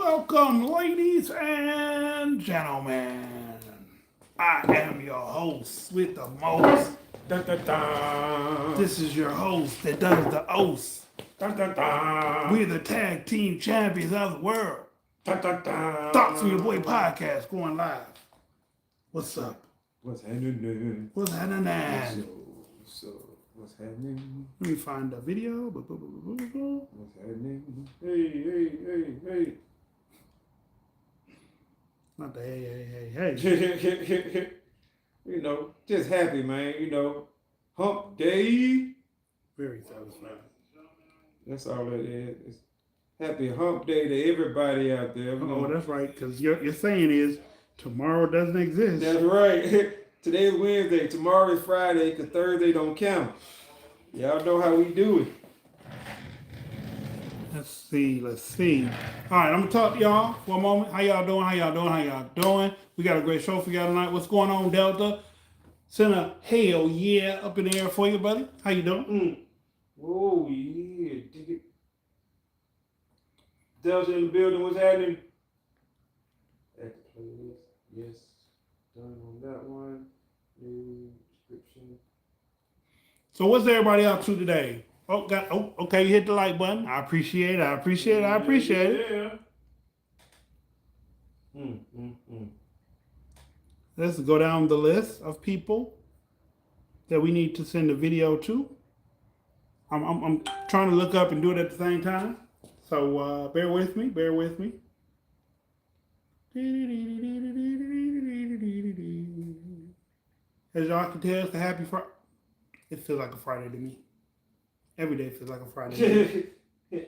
Welcome, ladies and gentlemen. I am your host with the most. Dun, dun, dun. This is your host that does the oath. Dun, dun, dun. We're the tag team champions of the world. Dun, dun, dun. Thoughts from Your Boy podcast going live. What's up? What's happening? What's happening? So, what's happening? Let me find the video. What's happening? Hey. Not the hey. You know, just happy, man. You know, hump day. Very satisfying. That's all it is. It's happy hump day to everybody out there. Oh, that's right. Because your saying is tomorrow doesn't exist. That's right. Today's Wednesday. Tomorrow is Friday because Thursday don't count. Y'all know how we do it. Let's see. All right, I'm going to talk to y'all for a moment. How y'all doing? We got a great show for y'all tonight. What's going on, Delta? Send a hell yeah up in the air for you, buddy. How you doing? Oh, yeah. Dig it. Delta in the building. What's happening? At the playlist. Yes. Done on that one. New description. So what's everybody up to today? Okay, you hit the like button. I appreciate it. Yeah. Let's go down the list of people that we need to send a video to. I'm trying to look up and do it at the same time. So bear with me. As y'all can tell, it's a happy Friday. It feels like a Friday to me. Every day feels like a Friday.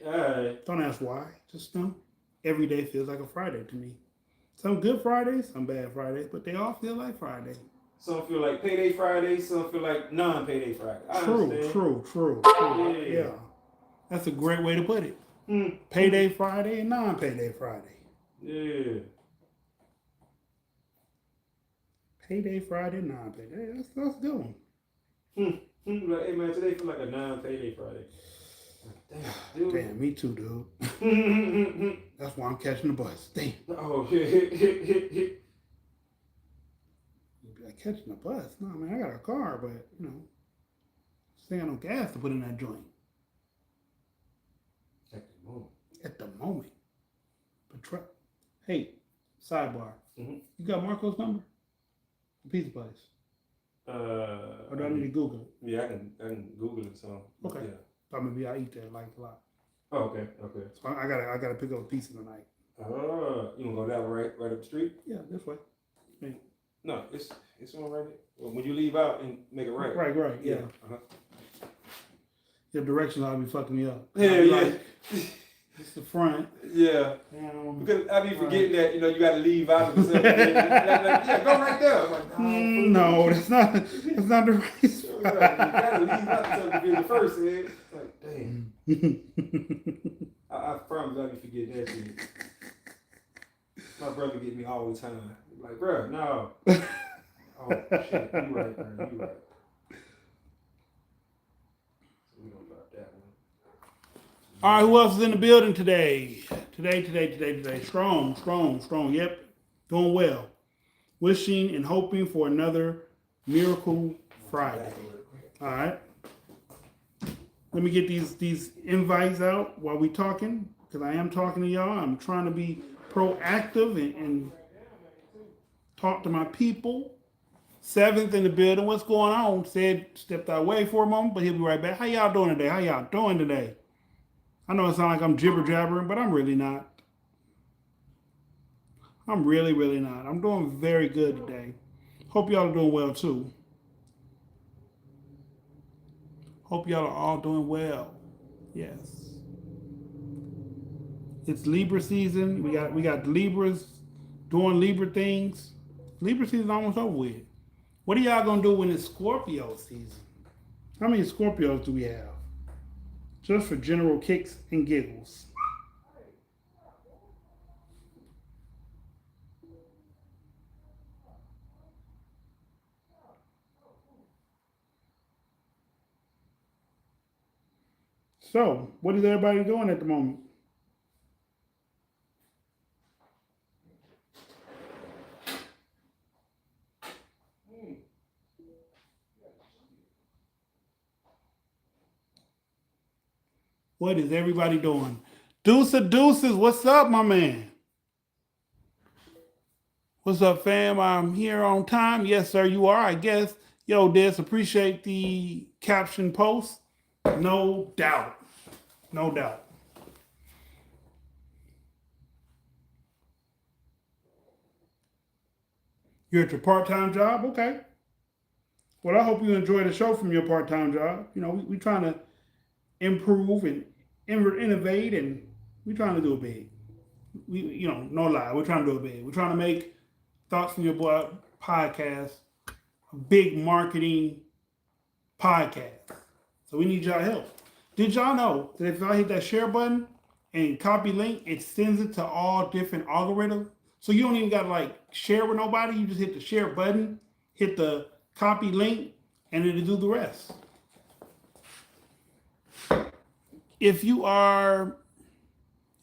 Alright. Don't ask why. Just know every day feels like a Friday to me. Some good Fridays, some bad Fridays, but they all feel like Friday. Some feel like payday Friday, some feel like non-payday Friday. True. Yeah. That's a great way to put it. Payday Friday and non-payday Friday. Yeah. Payday Friday, non-payday. That's a good one. Like, hey man, today feel like a non-payday Friday. Damn, dude. Damn, me too, dude. That's why I'm catching the bus. Damn. Oh, You'd be like, catching the bus? No, man, I got a car, but, just ain't got no gas to put in that joint. At the moment. But hey, sidebar. You got Marco's number? The pizza place. Or do I need to Google it? Yeah, I can Google it. So okay. Yeah. Thought maybe I eat there like a lot. Oh, okay. So I gotta pick up a pizza tonight. You wanna go that way, right up the street? Yeah, this way. Yeah. No, it's one right here. Well, when you leave out and make it right. Right. Yeah. Your directions ought to be fucking me up. Yeah. Like, it's the front. Yeah. Because I be forgetting that, you got to leave out of the cell. Yeah, go right there. I'm like, no, that's not the right spot. You got to leave out to be the first, man. It's like, dang. I promise I be forgetting that shit. My brother get me all the time. Like, bro, no. Oh, shit. You right, bro. You right. So we don't drop that one. All right, who else is in the building today? Today. Strong. Yep, doing well. Wishing and hoping for another Miracle Friday. All right. Let me get these invites out while we talking, because I am talking to y'all. I'm trying to be proactive and talk to my people. Seventh in the building. What's going on? Stepped away for a moment, but he'll be right back. How y'all doing today? I know it sounds like I'm jibber-jabbering, but I'm really not. I'm really not. I'm doing very good today. Hope y'all are doing well, too. Hope y'all are all doing well. Yes. It's Libra season. We got Libras doing Libra things. Libra season almost over with. What are y'all going to do when it's Scorpio season? How many Scorpios do we have? Just for general kicks and giggles. So, what is everybody doing at the moment? What is everybody doing? Deuces, what's up, my man? What's up, fam? I'm here on time. Yes, sir, you are, I guess. Yo, Des, appreciate the caption post. No doubt. No doubt. You're at your part-time job? Okay. Well, I hope you enjoy the show from your part-time job. You know, we trying to improve and innovate, and we trying to do it big. No lie, we're trying to do it big. We're trying to make Thoughts from Your Boy podcast a big marketing podcast. So we need y'all help. Did y'all know that if I hit that share button and copy link, it sends it to all different algorithms? So you don't even got to like share with nobody. You just hit the share button, hit the copy link, and it'll do the rest. If you are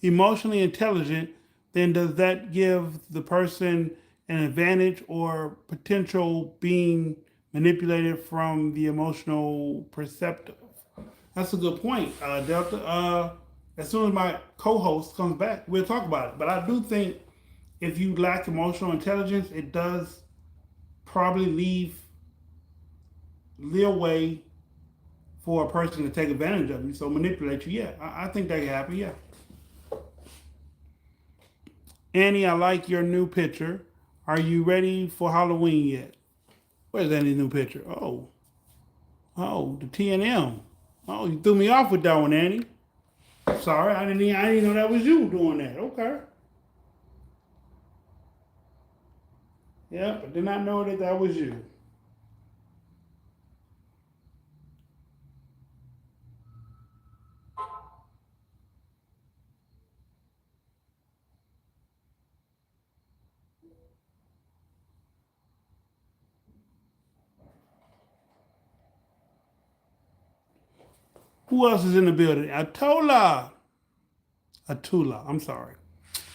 emotionally intelligent, then does that give the person an advantage or potential being manipulated from the emotional perceptive? That's a good point, Delta. As soon as my co-host comes back, we'll talk about it. But I do think if you lack emotional intelligence, it does probably leave leeway for a person to take advantage of you, so manipulate you. Yeah, I think that can happen. Yeah. Annie, I like your new picture. Are you ready for Halloween yet? Where's Annie's new picture? Oh, the T&M. Oh, you threw me off with that one, Annie. Sorry, I didn't know that was you doing that. Okay. Yep, I did not know that was you. Who else is in the building? Atula. I'm sorry.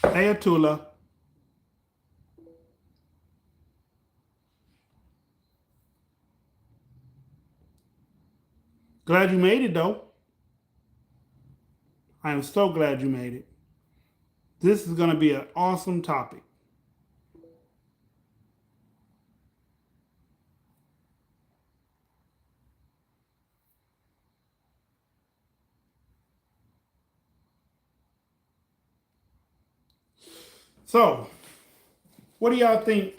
Hey, Atula. Glad you made it, though. I am so glad you made it. This is going to be an awesome topic. So, what do y'all think?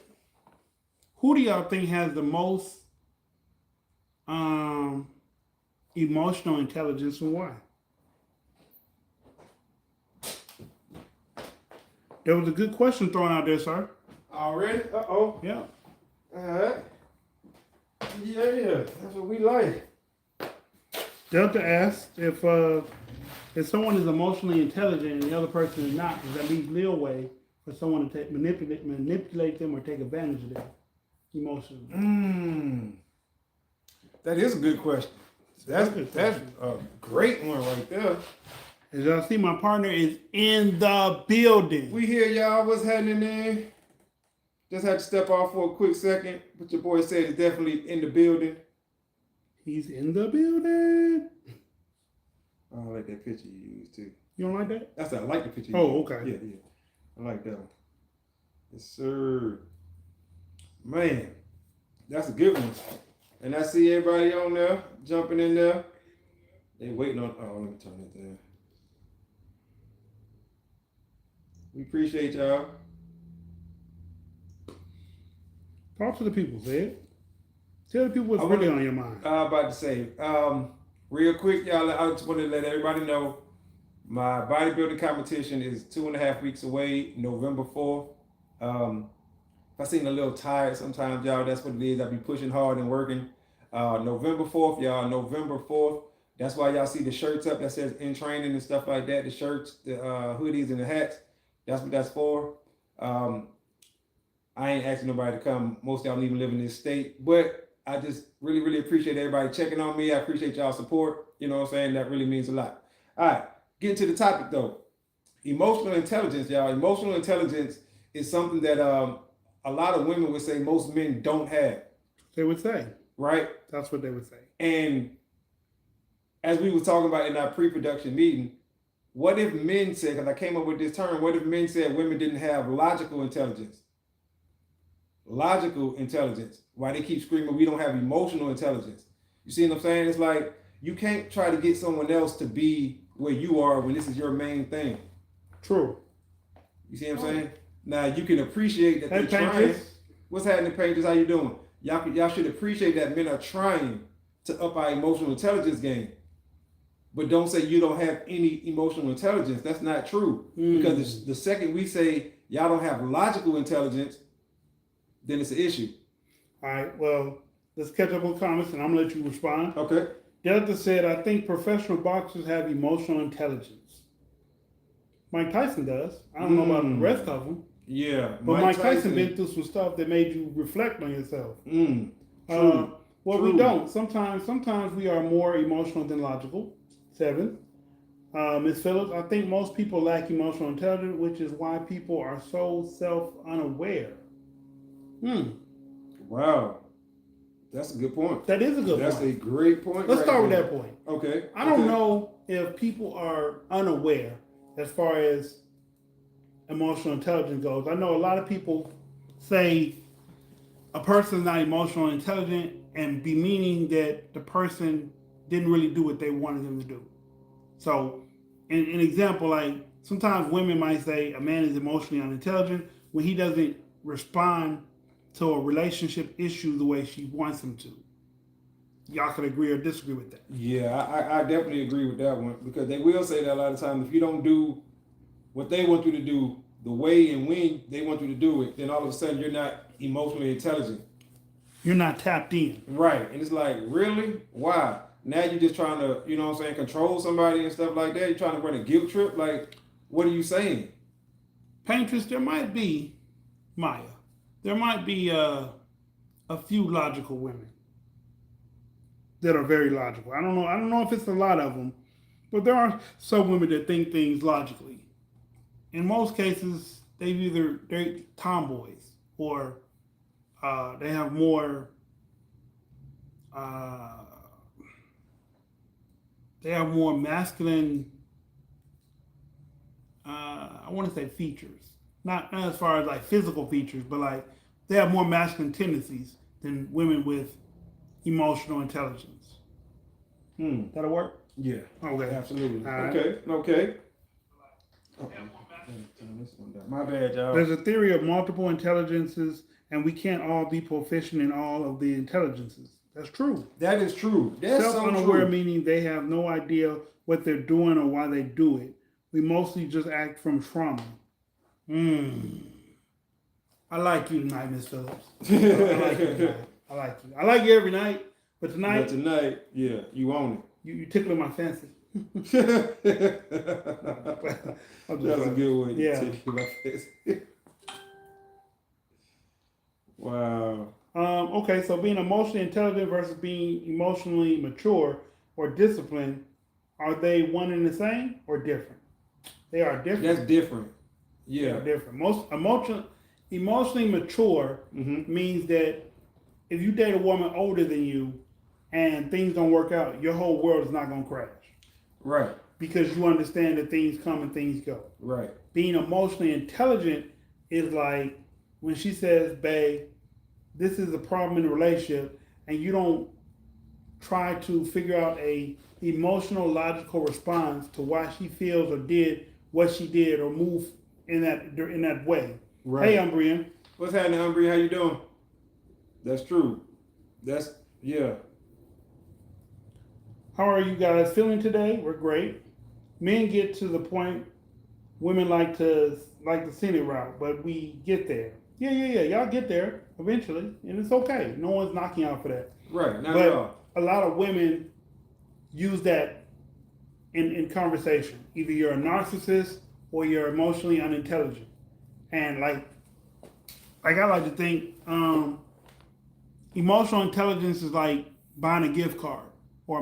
Who do y'all think has the most um, emotional intelligence and why? There was a good question thrown out there, sir. Already? Uh-oh. Yeah. All right. Yeah, that's what we like. Delta asked if someone is emotionally intelligent and the other person is not, does that leave leeway for someone to manipulate them or take advantage of them emotionally? That is a good question. That's a great one right there. As y'all see, my partner is in the building. We hear y'all. What's happening there? Just had to step off for a quick second, but your boy said he's definitely in the building. He's in the building. I like that picture you used too. You don't like that? I like the picture. Oh, okay. Yeah. I like that one. Yes, sir. Man, that's a good one. And I see everybody on there jumping in there. They waiting on. Oh, let me turn it there. We appreciate y'all. Talk to the people, Zed. Tell the people what's really on your mind. I was about to say, real quick, y'all, I just want to let everybody know my bodybuilding competition is 2.5 weeks away, November 4th. If I seem a little tired sometimes, y'all, that's what it is. I be pushing hard and working. November 4th, y'all, November 4th. That's why y'all see the shirts up that says in training and stuff like that. The shirts, the hoodies, and the hats. That's what that's for. I ain't asking nobody to come. Most of y'all don't even live in this state. But I just really, really appreciate everybody checking on me. I appreciate y'all support. You know what I'm saying? That really means a lot. All right. Getting to the topic, though. Emotional intelligence, y'all. Emotional intelligence is something that a lot of women would say most men don't have. They would say. Right? That's what they would say. And as we were talking about in our pre-production meeting, what if men said, because I came up with this term, what if men said women didn't have logical intelligence? Logical intelligence. Why they keep screaming we don't have emotional intelligence? You see what I'm saying? It's like you can't try to get someone else to be where you are when this is your main thing. True. You see what I'm saying? Now you can appreciate that Hey, they're trying. Pancreas. What's happening, Pages? How you doing? Y'all should appreciate that men are trying to up our emotional intelligence game. But don't say you don't have any emotional intelligence. That's not true. Because the second we say y'all don't have logical intelligence, then it's an issue. All right, well, let's catch up on comments and I'm going to let you respond. Okay. Delta said, I think professional boxers have emotional intelligence. Mike Tyson does. I don't know about the rest of them. Yeah. But Mike Tyson been through some stuff that made you reflect on yourself. True. Well, we don't. Sometimes we are more emotional than logical. 7. Ms. Phillips, I think most people lack emotional intelligence, which is why people are so self-unaware. Wow. That's a good point. That is a good point. That's a great point. Let's start with that point. Okay. I don't know if people are unaware as far as emotional intelligence goes. I know a lot of people say a person's not emotionally intelligent and be meaning that the person didn't really do what they wanted them to do. So, an example, like sometimes women might say a man is emotionally unintelligent when he doesn't respond to a relationship issue the way she wants him to. Y'all could agree or disagree with that. Yeah, I definitely agree with that one because they will say that a lot of times if you don't do what they want you to do the way and when they want you to do it, then all of a sudden you're not emotionally intelligent. You're not tapped in. Right. And it's like, really? Why? Now you're just trying to, you know what I'm saying, control somebody and stuff like that. You're trying to run a guilt trip. Like, what are you saying? Paintress, there might be, Maya, there might be a few logical women that are very logical. I don't know if it's a lot of them, but there are some women that think things logically. In most cases, they're tomboys or they have more masculine. I want to say features, not as far as like physical features, but like they have more masculine tendencies than women with emotional intelligence. That'll work? Yeah. Okay. Absolutely. Right. Okay. My bad, y'all. There's a theory of multiple intelligences, and we can't all be proficient in all of the intelligences. That's true. That is true. That's Self-unaware so true. meaning they have no idea what they're doing or why they do it. We mostly just act from trauma. I like you tonight, Miss Phillips. I like you tonight. I like you. I like you every night, but tonight, yeah, you own it. You tickling my fancy. That's a good one. Yeah. Wow. Okay, so being emotionally intelligent versus being emotionally mature or disciplined, are they one and the same or different? They are different. That's different. Yeah. They're different. Emotionally mature means that if you date a woman older than you and things don't work out, your whole world is not going to crash. Right. Because you understand that things come and things go. Right. Being emotionally intelligent is like when she says, babe, this is a problem in the relationship, and you don't try to figure out a emotional, logical response to why she feels or did what she did or move in that way. Right. Hey, Umbrian. What's happening, Umbrian? How you doing? That's true. Yeah. How are you guys feeling today? We're great. Men get to the point women like the scenic route, but we get there. Yeah. Y'all get there eventually, and it's okay. No one's knocking out for that. Right. Not at all. A lot of women use that in conversation. Either you're a narcissist or you're emotionally unintelligent. And like I like to think emotional intelligence is like buying a gift card, or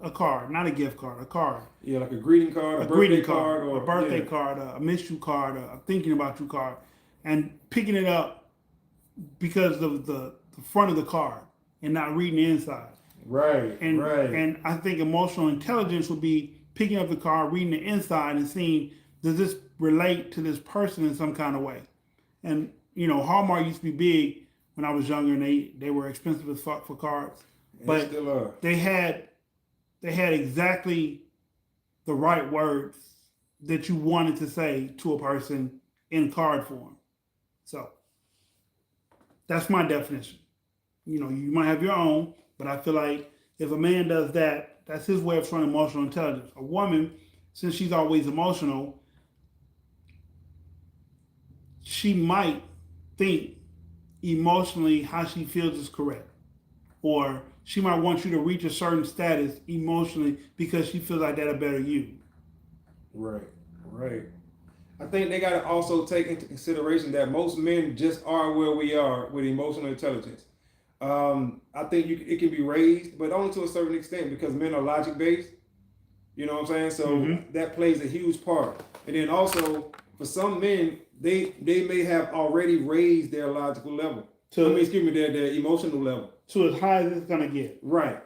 a card, not a gift card, a card. Yeah, like a greeting card, a birthday card, or a birthday card, a miss you card, a thinking about you card, and picking it up because of the front of the card and not reading the inside. Right. Right. And I think emotional intelligence would be picking up the card, reading the inside, and seeing, does this relate to this person in some kind of way. And Hallmark used to be big when I was younger, and they were expensive as fuck for cards, And but still are. they had exactly the right words that you wanted to say to a person in card form. So that's my definition. You might have your own, but I feel like if a man does that, that's his way of showing emotional intelligence. A woman, since she's always emotional, she might think emotionally how she feels is correct. Or she might want you to reach a certain status emotionally because she feels like that'll better you. Right. Right. I think they got to also take into consideration that most men just are where we are with emotional intelligence. I think it can be raised, but only to a certain extent because men are logic based. You know what I'm saying? So that plays a huge part. And then also for some men, they may have already raised their logical level. Their emotional level. To as high as it's gonna get. Right.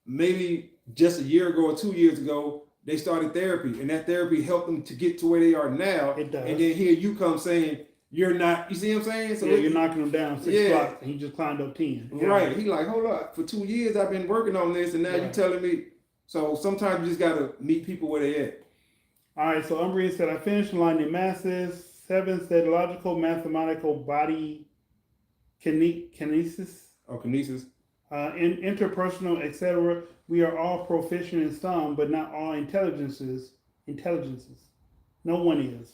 Maybe just a year ago or 2 years ago, they started therapy, and that therapy helped them to get to where they are now. It does. And then here you come saying you're not. You see what I'm saying? So you're knocking them down 6 blocks, and he just climbed up 10. Right. He like, hold up. For 2 years I've been working on this, and now you telling me. So sometimes you just gotta meet people where they at. All right. So Umbria said, I finished enlightening masses. 7 said logical, mathematical, body kinesis. Oh, kinesis. In interpersonal, etc. We are all proficient in some, but not all intelligences. No one is.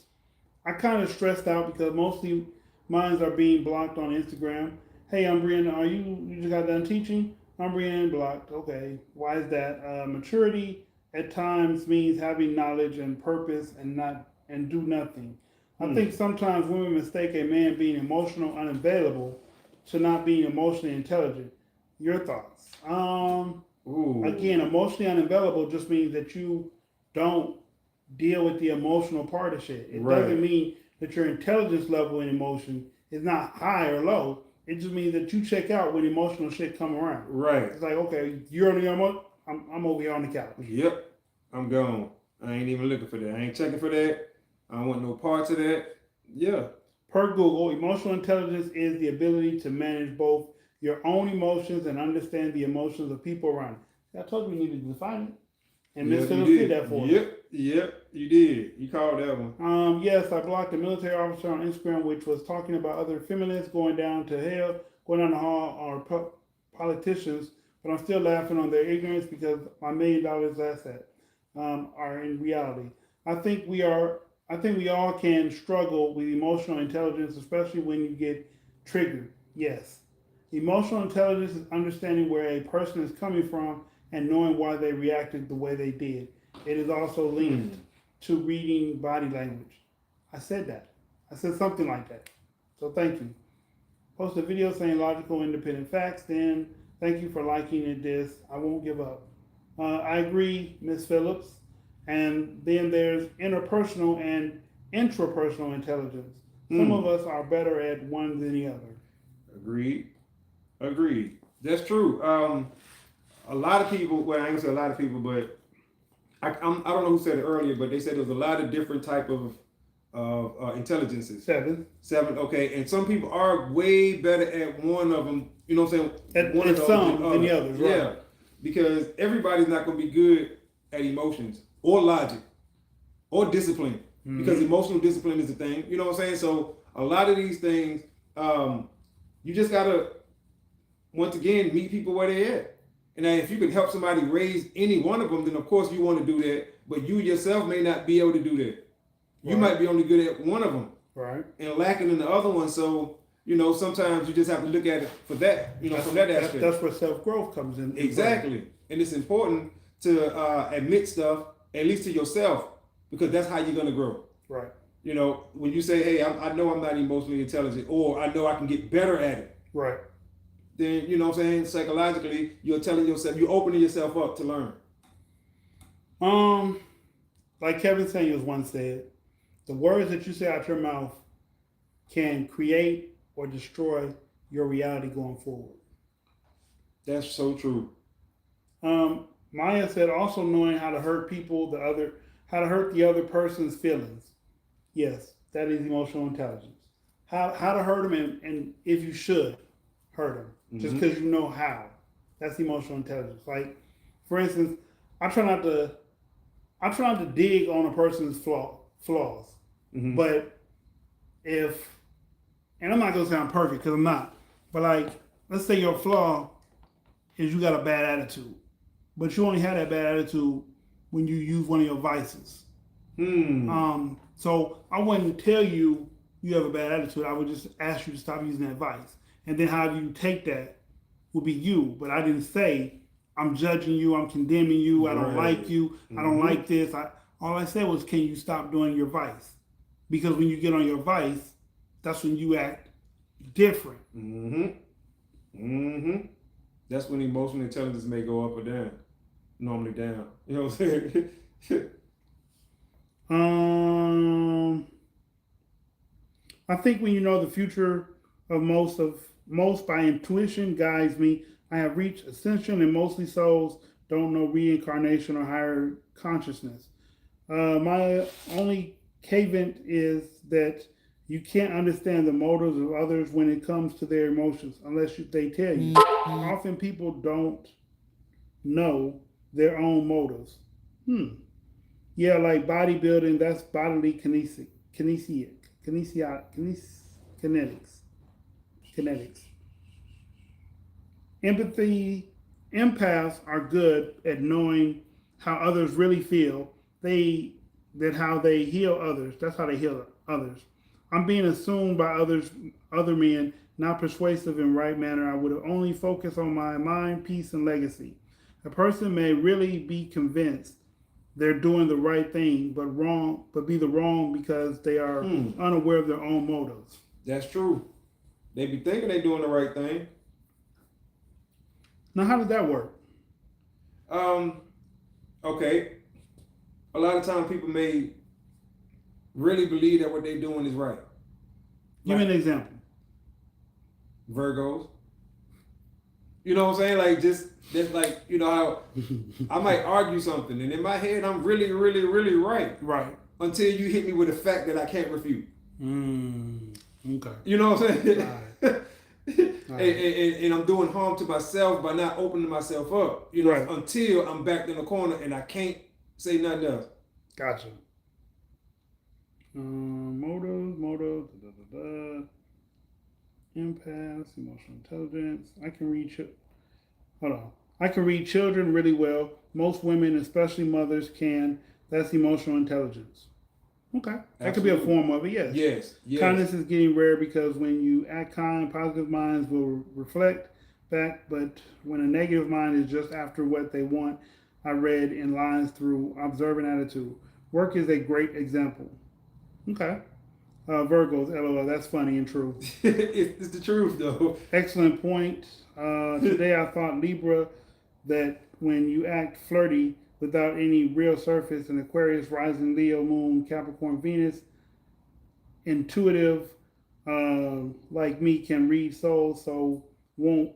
I kind of stressed out because mostly mines are being blocked on Instagram. Hey, Umbrian, you just got done teaching? Umbrian blocked. Okay, why is that? Maturity at times means having knowledge and purpose and do nothing. I think sometimes women mistake a man being emotional unavailable to not being emotionally intelligent. Your thoughts? Again, emotionally unavailable just means that you don't deal with the emotional part of shit. It doesn't mean that your intelligence level in emotion is not high or low. It just means that you check out when emotional shit come around. Right. It's like, okay, you're on your emotion. I'm over here on the couch. Yep. I'm gone. I ain't even looking for that. I ain't checking for that. I don't want no parts of that. Yeah. Per Google, emotional intelligence is the ability to manage both your own emotions and understand the emotions of people around you. I told you we needed to define it. And Miss Phillips did that for us. Yep, you did. You called that one. Yes, I blocked a military officer on Instagram which was talking about other feminists going down to hell, going down the hall, or politicians, but I'm still laughing on their ignorance because my $1 million asset are in reality. I think we all can struggle with emotional intelligence, especially when you get triggered. Yes. Emotional intelligence is understanding where a person is coming from and knowing why they reacted the way they did. It is also linked to reading body language. I said that. I said something like that. So thank you. Post a video saying logical, independent facts. Then thank you for liking it. This I won't give up. I agree, Miss Phillips. And then there's interpersonal and intrapersonal intelligence. Some of us are better at one than the other. Agreed. That's true. A lot of people, well, I ain't gonna say a lot of people, but I don't know who said it earlier, but they said there's a lot of different type of intelligences. 7. Okay. And some people are way better at one of them, you know what I'm saying? At one of those some than the others, right? Yeah. Because everybody's not gonna be good at emotions or logic or discipline. Because emotional discipline is a thing, you know what I'm saying? So a lot of these things, you just gotta, once again, meet people where they at. And if you can help somebody raise any one of them, then of course you want to do that. But you yourself may not be able to do that. You might be only good at one of them, right, and lacking in the other one. So sometimes you just have to look at it for that. From that aspect. That's where self-growth comes in. Exactly, and it's important to admit stuff, at least to yourself, because that's how you're gonna grow. Right. When you say, "Hey, I know I'm not emotionally intelligent," or "I know I can get better at it," right, then you know what I'm saying, psychologically, you're telling yourself, you're opening yourself up to learn. Like Kevin Samuels once said, the words that you say out your mouth can create or destroy your reality going forward. That's so true. Maya said also knowing how to hurt how to hurt the other person's feelings. Yes, that is emotional intelligence. How to hurt them and if you should hurt them, just Mm-hmm. because you know how. That's emotional intelligence. Like, for instance, I try not to I try not to dig on a person's flaws, Mm-hmm. but if and I'm not gonna say I'm perfect because I'm not, but like let's say your flaw is you got a bad attitude, but you only had that bad attitude when you use one of your vices. Hmm. So I wouldn't tell you you have a bad attitude. I would just ask you to stop using that vice, and then how you take that will be you. But I didn't say I'm judging you, I'm condemning you, I don't like Right. you, I don't Mm-hmm. like this. All I said was, can you stop doing your vice? Because when you get on your vice, that's when you act different. Mm-hmm. Mm-hmm. That's when emotional intelligence may go up or down. Normally down. You know what I'm saying? Um, I think when you know the future of most by intuition guides me. I have reached ascension, and mostly souls don't know reincarnation or higher consciousness. My only caveat is that you can't understand the motives of others when it comes to their emotions unless they tell you. Often people don't know their own motives. Hmm. Yeah, like bodybuilding, that's bodily kinetics. Kinetics. Empathy, empaths are good at knowing how others really feel. They that how they heal others. That's how they heal others. I'm being assumed by other men, not persuasive in right manner. I would only focus on my mind, peace, and legacy. A person may really be convinced they're doing the right thing, but be the wrong because they are Hmm. unaware of their own motives. That's true. They be thinking they doing the right thing. Now, how does that work? Um. Okay. A lot of times people may really believe that what they're doing is right. Give me Like an example. Virgos. You know what I'm saying? Like just like you know how I might argue something, and in my head I'm really, really, really right Right. until you hit me with a fact that I can't refute. Okay. You know what I'm saying? All right. All right. And I'm doing harm to myself by not opening myself up. You know, Right. until I'm backed in the corner and I can't say nothing else. Gotcha. Motives. Da, da, da, da. Empaths, emotional intelligence. Hold on. I can read children really well. Most women, especially mothers, can. That's emotional intelligence. Okay. That could be a Absolutely. form of it, yes. Yes. Yes. Kindness is getting rare because when you act kind, positive minds will reflect back, but when a negative mind is just after what they want, I read in lines through observant attitude. Work is a great example. Okay. Virgos, LOL, that's funny and true. It's the truth though. Excellent point. Today I thought Libra that when you act flirty without any real surface, and Aquarius, rising Leo, Moon, Capricorn, Venus, intuitive like me can read souls, so won't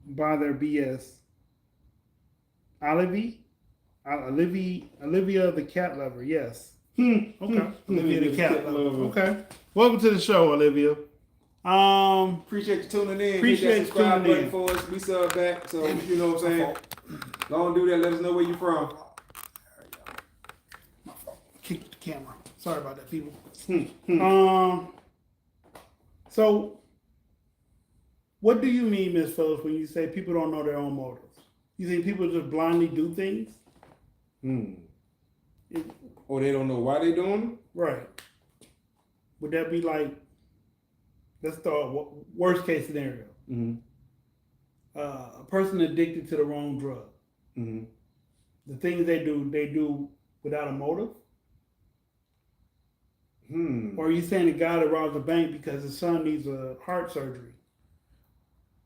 buy their BS. Olivia, Olivia the cat lover. Yes. Okay. Olivia the cat lover. Okay. Welcome to the show, Olivia. Appreciate you tuning in. Appreciate Hit that subscribe tuning button in. for us. We sub back. So you know what I'm saying. Go and do that. Let us know where you from. My fault. Kicked the camera. Sorry about that, people. Hmm. So what do you mean, Miss Phillips, when you say people don't know their own motives? You think people just blindly do things? It, Or they don't know why they doing them. right. Would that be like, let's start worst case scenario? Mm-hmm. A person addicted to the wrong drug. Mm-hmm. The things they do without a motive? Or are you saying the guy that robs a bank because his son needs a heart surgery?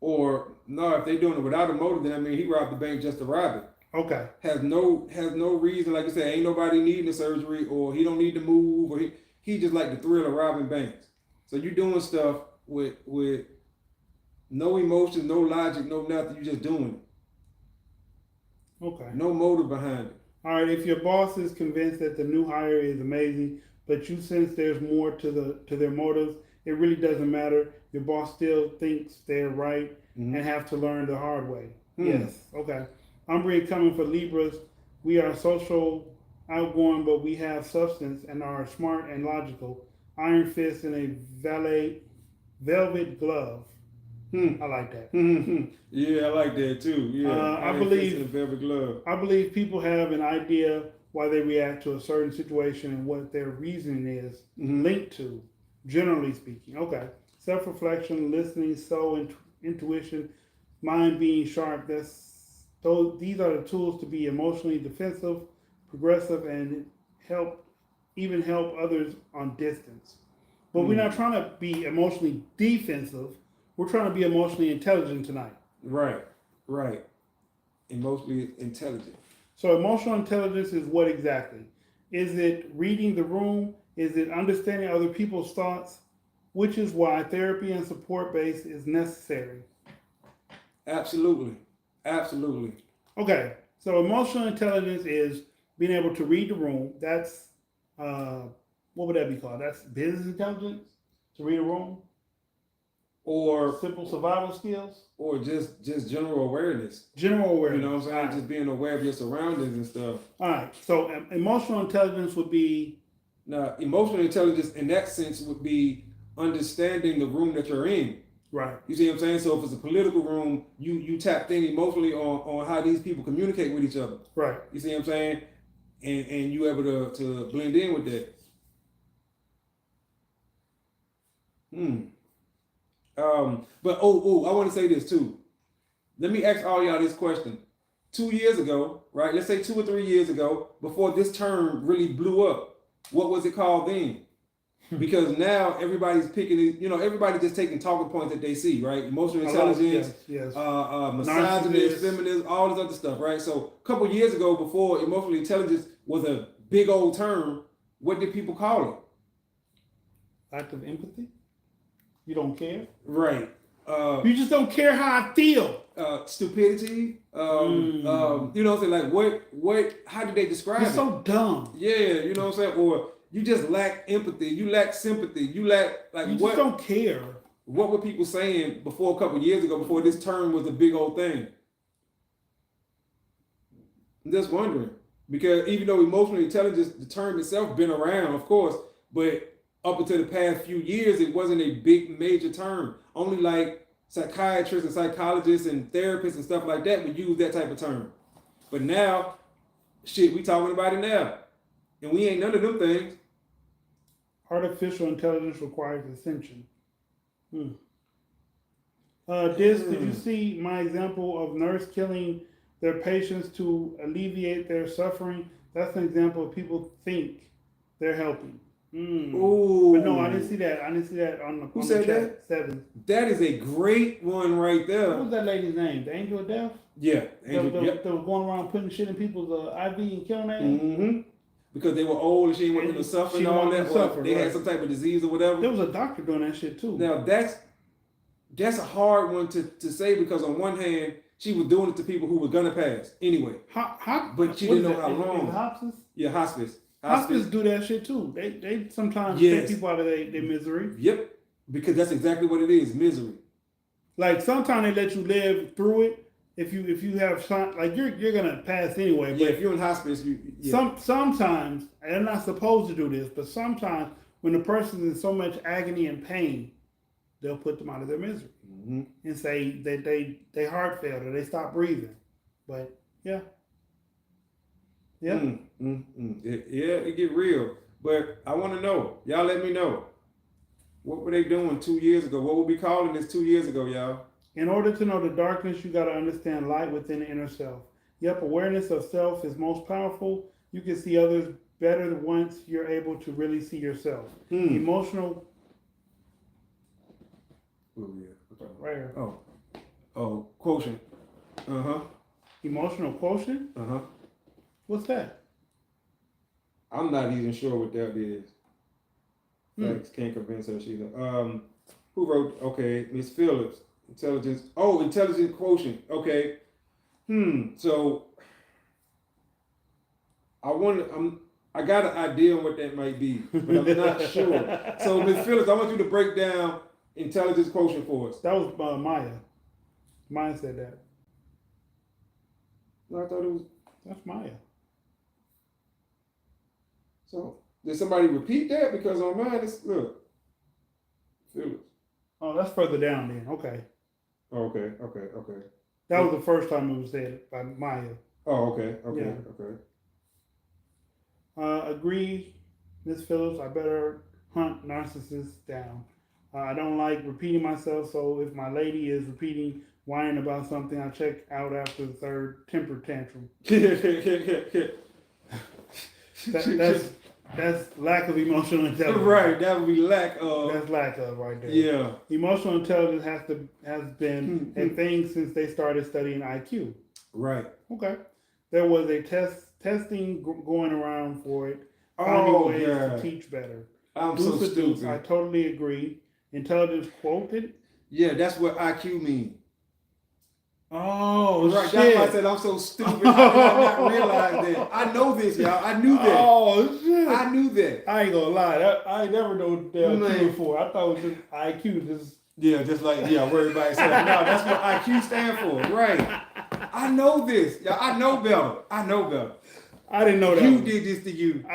Or no, if they doing it without a motive, then I mean he robbed the bank just to rob it. Okay. Has no reason, like you said, ain't nobody needing the surgery, or he don't need to move, or he just like the thrill of robbing banks. So you doing stuff with no emotion, no logic, no nothing. You just doing it. Okay. No motive behind it. All right. If your boss is convinced that the new hire is amazing, but you sense there's more to their motives, it really doesn't matter. Your boss still thinks they're right Mm-hmm. and have to learn the hard way. Hmm. Yes. Okay. I'm really coming for Libras. We are social, outgoing, but we have substance and are smart and logical. Iron fist and a velvet glove. Hmm. I like that. Yeah, I like that too. Yeah, I iron fist and a believe velvet glove. I believe people have an idea why they react to a certain situation and what their reasoning is Mm-hmm. linked to, generally speaking. Okay. Self reflection, listening, soul, intuition, mind being sharp. These are the tools to be emotionally defensive, progressive, and help help others on distance. But we're Hmm. not trying to be emotionally defensive. We're trying to be emotionally intelligent tonight. Right, right. Emotionally intelligent. So emotional intelligence is what exactly? Is it reading the room? Is it understanding other people's thoughts? Which is why therapy and support base is necessary. Absolutely, absolutely. Okay, so emotional intelligence is being able to read the room. That's uh, what would that be called? That's business intelligence to read a room. Or Simple survival skills. just general awareness. General You awareness. know what I'm saying? Just being aware of your surroundings and stuff. All right. So emotional intelligence would be Now, emotional intelligence in that sense would be understanding the room that you're in. right. You see what I'm saying? So if it's a political room, you tapped in emotionally on how these people communicate with each other. Right. You see what I'm saying? And you able to blend in with that. Hmm. But I want to say this too. Let me ask all y'all this question. 2 years ago, right? Let's say 2 or 3 years ago, before this term really blew up, what was it called then? Because now everybody's picking it, everybody just taking talking points that they see, right? Emotional intelligence, yes. misogynist, feminist, all this other stuff, right? So a couple years ago, before emotional intelligence was a big old term, what did people call it? Lack of empathy. You don't care. Right. You just don't care how I feel. Stupidity. You know what I'm saying? Like what? How did they describe You're it? so dumb. Yeah, you know what I'm saying? Or you just lack empathy. You lack sympathy. You lack You just don't care. What were people saying before a couple years ago, before this term was a big old thing? I'm just wondering. Because even though emotional intelligence, the term itself been around, of course, but up until the past few years, it wasn't a big major term. Only like psychiatrists and psychologists and therapists and stuff like that would use that type of term. But now, shit, we talking about it now. And we ain't none of them things. Artificial intelligence requires attention. Did you see my example of nurse killing their patients to alleviate their suffering? That's an example of people think they're helping. Ooh. But no, I didn't see that. I didn't see that on the Who on said the chat. that? 7. That is a great one right there. What was that lady's name? The Angel of Death? Yeah. Angel, that was going around putting shit in people's IV and killing them? Mm-hmm. Because they were old and she didn't want them to suffer and all that. Or they had some type of disease or whatever. There was a doctor doing that shit too. Now that's a hard one to say, because on one hand, she was doing it to people who were gonna pass anyway. But she didn't know how long. Hospice? Yeah, hospice. Hospice do that shit too. They sometimes take people out of their misery. Yep. Because that's exactly what it is, misery. Like sometimes they let you live through it. If you have like you're gonna pass anyway. But yeah, if you're in hospice, sometimes, and they're not supposed to do this, but sometimes when the person's in so much agony and pain, they'll put them out of their misery and say that they heart failed or they stop breathing. But yeah. It get real. But I want to know. Y'all let me know. What were they doing 2 years ago? What were we calling this 2 years ago, y'all? In order to know the darkness, you got to understand light within the inner self. Yep, awareness of self is most powerful. You can see others better once you're able to really see yourself. Emotional. Oh, yeah. Right here. Oh, quotient. Emotional quotient? What's that? I'm not even sure what that is. Facts can't convince her either. Who wrote? Okay, Miss Phillips. Intelligence. Oh, intelligence quotient. Okay. So I got an idea on what that might be, but I'm not sure. So, Ms. Phillips, I want you to break down intelligence quotient for us. That was Maya. Maya said that. No, I thought it was. That's Maya. So, did somebody repeat that? Because on mine, it's look. Phillips. Oh, that's further down then. Okay. Oh, okay. That was the first time it was said by Maya. Oh, okay. Yeah. Agree, Miss Phillips. I better hunt narcissists down. I don't like repeating myself, so if my lady is repeating, whining about something, I check out after the third temper tantrum. That's lack of emotional intelligence. Right, that would be lack of. That's lack of right there. Yeah. Emotional intelligence has been a thing since they started studying IQ. Right. Okay. There was a testing going around for it. Finding ways to teach better. I'm so stupid. I totally agree. Intelligence quoted. Yeah, that's what IQ means. Oh, right. Shit. That's why I said I'm so stupid. How did I not realize that? I know this, y'all. I knew that. Oh, shit. I knew that. I ain't gonna lie. I ain't never known IQ before. I thought it was just IQ. Yeah, just like, worry about yourself. No, that's what IQ stand for. Right. I know this. Yeah, I know better. I didn't know that. You did this to you.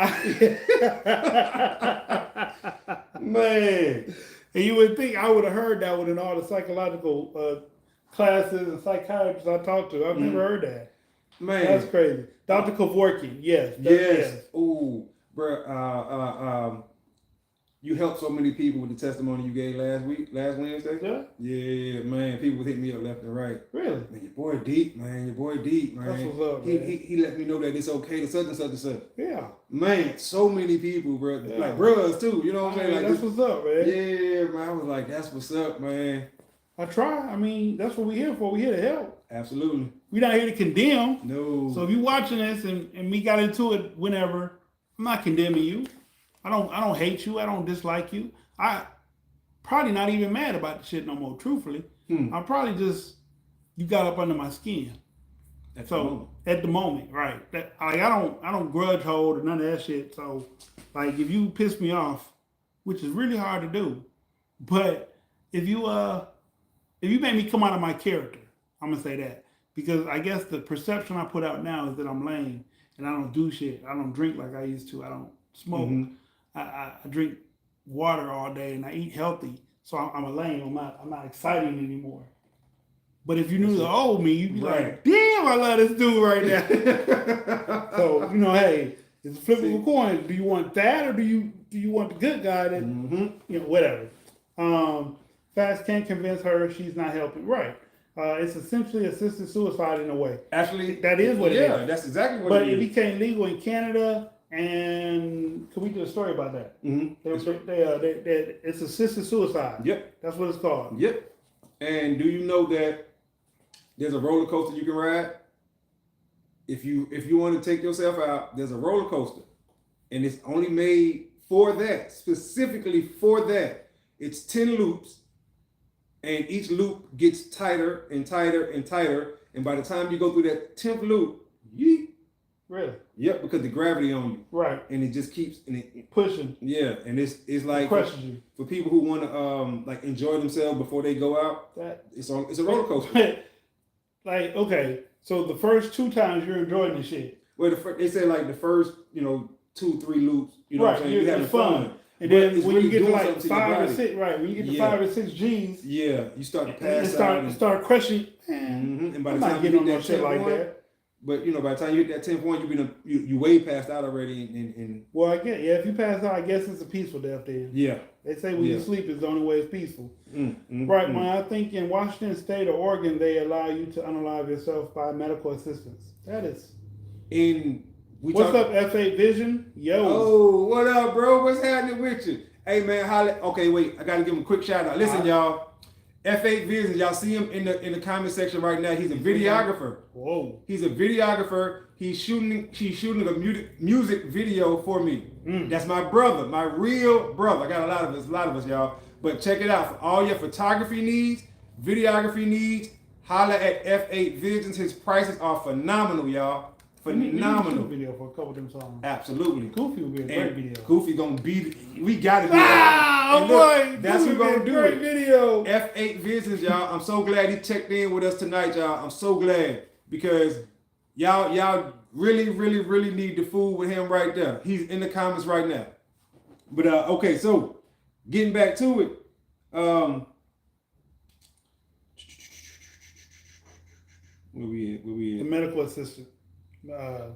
Man. And you would think I would have heard that one in all the psychological classes and psychiatrists I talked to. I've never heard that. Man. That's crazy. Dr. Kevorkian, yes. Yes. Ooh, bro. You helped so many people with the testimony you gave last Wednesday. Yeah. Yeah, man. People would hit me up left and right. Really? Man, your boy deep, man. That's what's up, man. He let me know that it's okay to such and such and such. Yeah. Man, so many people, bro. Yeah. Like bros too. You know what I'm saying? Like that's what's up, man. Yeah, man. I was like, that's what's up, man. I try. I mean, that's what we're here for. We're here to help. Absolutely. We're not here to condemn. No. So if you're watching this and we got into it whenever, I'm not condemning you. I don't hate you. I don't dislike you. I probably not even mad about the shit no more, truthfully. I'm probably just, you got up under my skin. At the moment, right. I don't grudge hold or none of that shit. So like if you piss me off, which is really hard to do, but if you make me come out of my character, I'm gonna say that. Because I guess the perception I put out now is that I'm lame and I don't do shit. I don't drink like I used to. I don't smoke. I drink water all day and I eat healthy. So I'm a lame. I'm not exciting anymore. But if you knew the old me, you'd be like, damn, I love this dude right now. So, hey, it's a flip of a coin. Do you want that or do you want the good guy that, whatever. Fast can't convince her she's not helping. Right. It's essentially assisted suicide in a way. Actually, that is what it is. Yeah, that's exactly what but it is. But it became legal in Canada, and can we do a story about that? It's assisted suicide. Yep. That's what it's called. Yep. And do you know that there's a roller coaster you can ride? If you want to take yourself out, there's a roller coaster. And it's only made for that, specifically for that. It's 10 loops. And each loop gets tighter and tighter and tighter. And by the time you go through that 10th loop, yeet. Really? Yep, because the gravity on you. Right. And it just keeps pushing. Yeah, and it's like for people who want to like enjoy themselves before they go out. It's a roller coaster. Like, okay, so the first 2 times you're enjoying the shit. Well, they say like the first 2-3 loops, what I'm saying, you're having fun. And then when you get to like 5 or 6, right? When you get to 5 or 6 G's, you start to pass out. And start crushing. And by the time you hit that shit like that. But by the time you hit that 10th one, you way passed out already. And well, if you pass out, I guess it's a peaceful death then. Yeah. They say when you sleep is the only way it's peaceful. Right, man. I think in Washington State or Oregon, they allow you to unalive yourself by medical assistance. That is. What's up, F8 Vision? Yo. Oh, what up, bro? What's happening with you? Hey, man, okay, wait. I got to give him a quick shout out. Listen, y'all. F8 Vision, y'all see him in the comment section right now. He's a videographer. Whoa. He's a videographer. He's shooting a music video for me. That's my brother, my real brother. I got a lot of us, y'all. But check it out. For all your photography needs, videography needs, holla at F8 Visions. His prices are phenomenal, y'all. Phenomenal video for a couple of them songs. Absolutely. Goofy would be a great video. Goofy gonna be. We gotta do Ah, look, boy, that's who gonna do great it. Video. F8 Visions, y'all. I'm so glad he checked in with us tonight, y'all. I'm so glad because y'all really need to fool with him right there. He's in the comments right now. But okay, so getting back to it. Where we at? The medical assistant.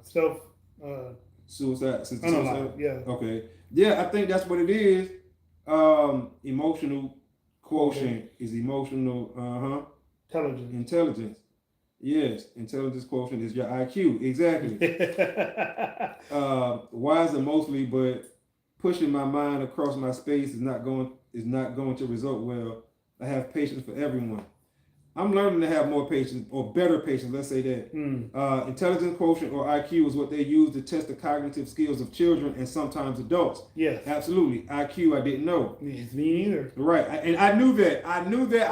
Self. Suicide. Unalive, yeah. Okay. Yeah, I think that's what it is. Emotional quotient is emotional. Intelligence. Yes, intelligence quotient is your IQ. Exactly. Wise emotionally, but pushing my mind across my space is not going to result well. I have patience for everyone. I'm learning to have more patience or better patience. Let's say that. Intelligence quotient or IQ is what they use to test the cognitive skills of children and sometimes adults. Yes, absolutely. IQ, I didn't know. Yes, me either. Right, and I knew that. I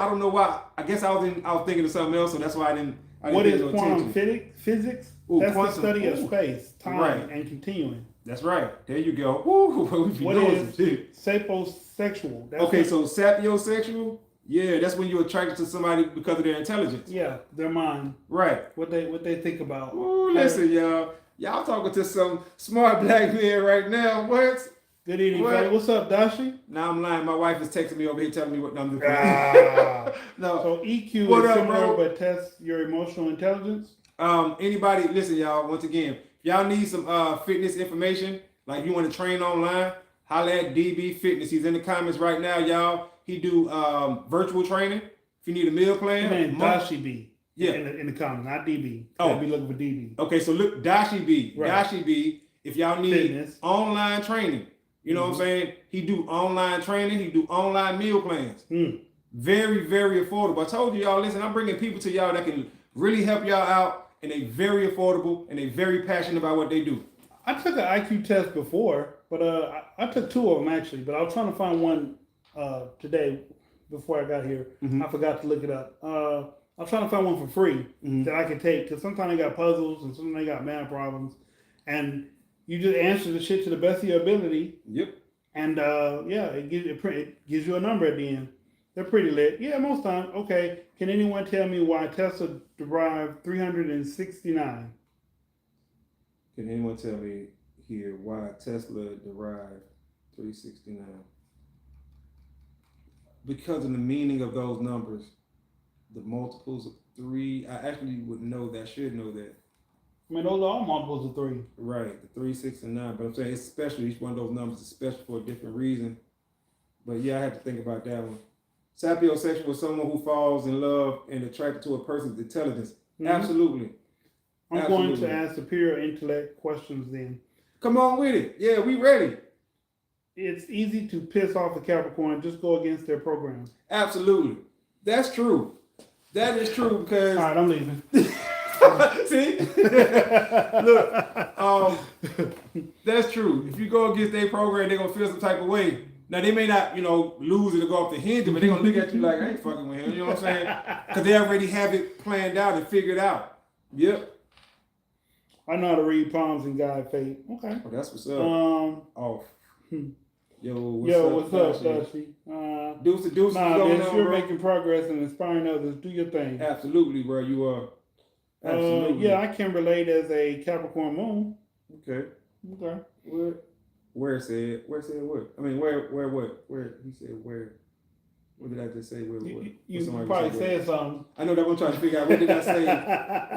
don't know why. I guess I was thinking of something else, so that's why I didn't. What is quantum physics? Ooh, that's quantum, the study of space, time, and continuing. That's right. There you go. What is sapiosexual? Okay, so sapiosexual. Yeah, that's when you're attracted to somebody because of their intelligence. Yeah, their mind. Right. What they think about. Ooh, listen, y'all talking to some smart black men right now. What? Good evening, buddy. What's up, Dashi? Now I'm lying. My wife is texting me over here telling me what I'm doing. No. So EQ is similar, but tests your emotional intelligence. Anybody, listen, y'all. Once again, if y'all need some fitness information, like you want to train online, holla at DB Fitness. He's in the comments right now, y'all. He do virtual training. If you need a meal plan, man, Dashi B. Yeah, in the comments, not DB. Oh, be looking for DB. Okay, so look, Dashi B. Right. Dashi B. If y'all need fitness. Online training, you know what I'm saying? He do online training. He do online meal plans. Very, very affordable. I told you y'all. Listen, I'm bringing people to y'all that can really help y'all out, and they very affordable, and they very passionate about what they do. I took an IQ test before, but I took 2 of them actually. But I was trying to find one today before I got here. I forgot to look it up. I'm trying to find one for free that I can take because sometimes they got puzzles and sometimes they got math problems, and you just answer the shit to the best of your ability. Yep. And it gives you a number at the end. They're pretty lit. Yeah, most time. Okay. Can anyone tell me why Tesla derived 369? Can anyone tell me here why Tesla derived 369? Because of the meaning of those numbers, the multiples of 3. I actually would know that. Should know that. I mean, those are all multiples of 3. Right, the 3, 6, and 9. But I'm saying it's special. Each one of those numbers is special for a different reason. But yeah, I had to think about that one. Sapiosexual is someone who falls in love and attracted to a person's intelligence. Absolutely. I'm going to ask superior intellect questions then. Come on with it. Yeah, we ready. It's easy to piss off a Capricorn. Just go against their program. Absolutely. That's true. That is true because... All right, I'm leaving. See? Look, that's true. If you go against their program, they're going to feel some type of way. Now, they may not, lose it or go off the hinge, but they're going to look at you like, I ain't fucking with him. You know what I'm saying? Because they already have it planned out and figured out. Yep. I know how to read palms and guide fate. Okay. Oh, that's what's up. What's up, Dusty? Deuce. Nah, bitch, you're making progress and inspiring others. Do your thing. Absolutely, bro. You are. Absolutely. I can relate as a Capricorn moon. Okay. Where said what? I mean, where what? Where he said where? What did I just say? Where what? You probably said something. I know that I'm trying to figure out. What did I say?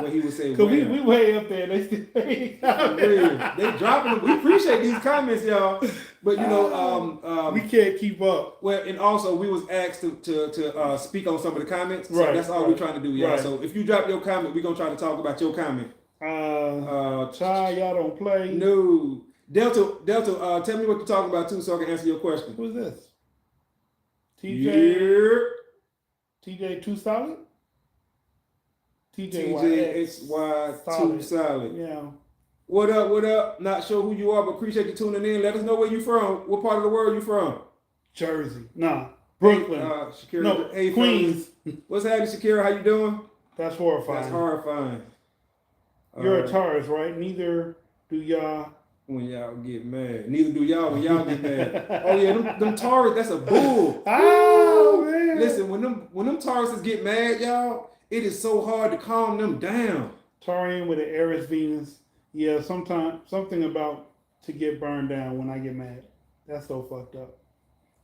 What he would say? Because we way up there. They still they dropping them. We appreciate these comments, y'all. But we can't keep up. Well, and also we was asked to speak on some of the comments. So that's all we're trying to do, y'all. Right. So if you drop your comment, we're gonna try to talk about your comment. Child, y'all don't play. No. Delta, tell me what you're talking about too, so I can answer your question. Who is this? TJ? Yeah. TJ Too Solid? TJXY Too Solid. Yeah. What up? Not sure who you are, but appreciate you tuning in. Let us know where you from. What part of the world you from? Jersey. Nah. Brooklyn. Shakira. No, hey, Queens. What's happening, Shakira? How you doing? That's horrifying. That's horrifying. You're a Taurus, right? Neither do y'all. When y'all get mad. Neither do y'all when y'all get mad. Oh yeah, them Taurus, that's a bull. Oh, Ooh. man. Listen, when them Tauruses get mad, y'all, it is so hard to calm them down. Taurian with an Aries Venus. Yeah, sometimes something about to get burned down when I get mad. That's so fucked up.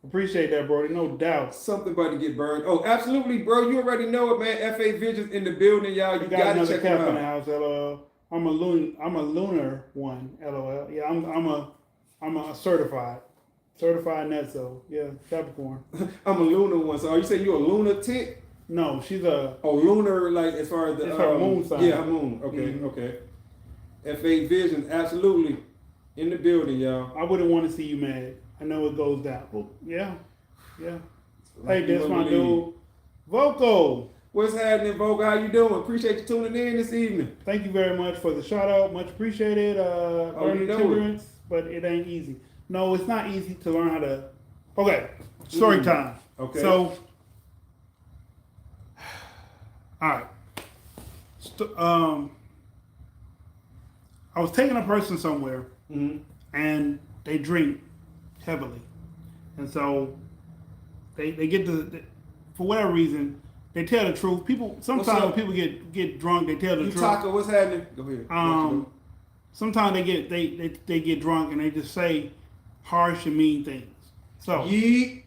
Appreciate that, Brody. No doubt. Something about to get burned. Oh, absolutely, bro. You already know it, man. FA Visions in the building, y'all. You Got gotta another check them cap in the out. house. LOL. I'm a lunar one. LOL. Yeah, I'm a certified Netzo. Yeah, Capricorn. I'm a lunar one. So are you saying you're a lunatic? No, she's a. Oh, lunar, like as far as the It's her moon sign. Yeah, her moon. Okay, okay. F8 Visions, absolutely in the building, y'all. I wouldn't want to see you mad. I know it goes down. Oh, yeah. Like Hey, that's my dude. Vocal. What's happening, Vocal? How you doing? Appreciate you tuning in this evening. Thank you very much for the shout out. Much appreciated. Learning temperance, but it ain't easy. No, it's not easy to learn how to. Okay, story time. Okay. So, all right. I was taking a person somewhere, and they drink heavily, and so they get for whatever reason they tell the truth. People sometimes when people get drunk, they tell the truth. Taco, what's happening? Go ahead. Sometimes they get drunk and they just say harsh and mean things. So me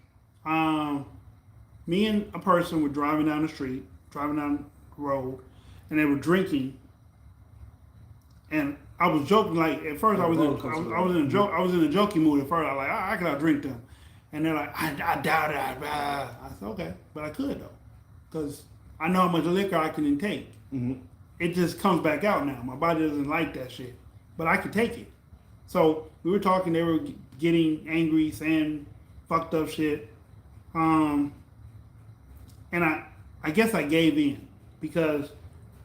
and a person were driving down the road, and they were drinking. And I was joking, like at first I was in a joking mood at first. I was like, I could drink them, and they're like, I doubt it. I said, okay, but I could though, because I know how much liquor I can intake. It just comes back out now. My body doesn't like that shit, but I could take it. So we were talking. They were getting angry, saying fucked up shit, and I guess I gave in because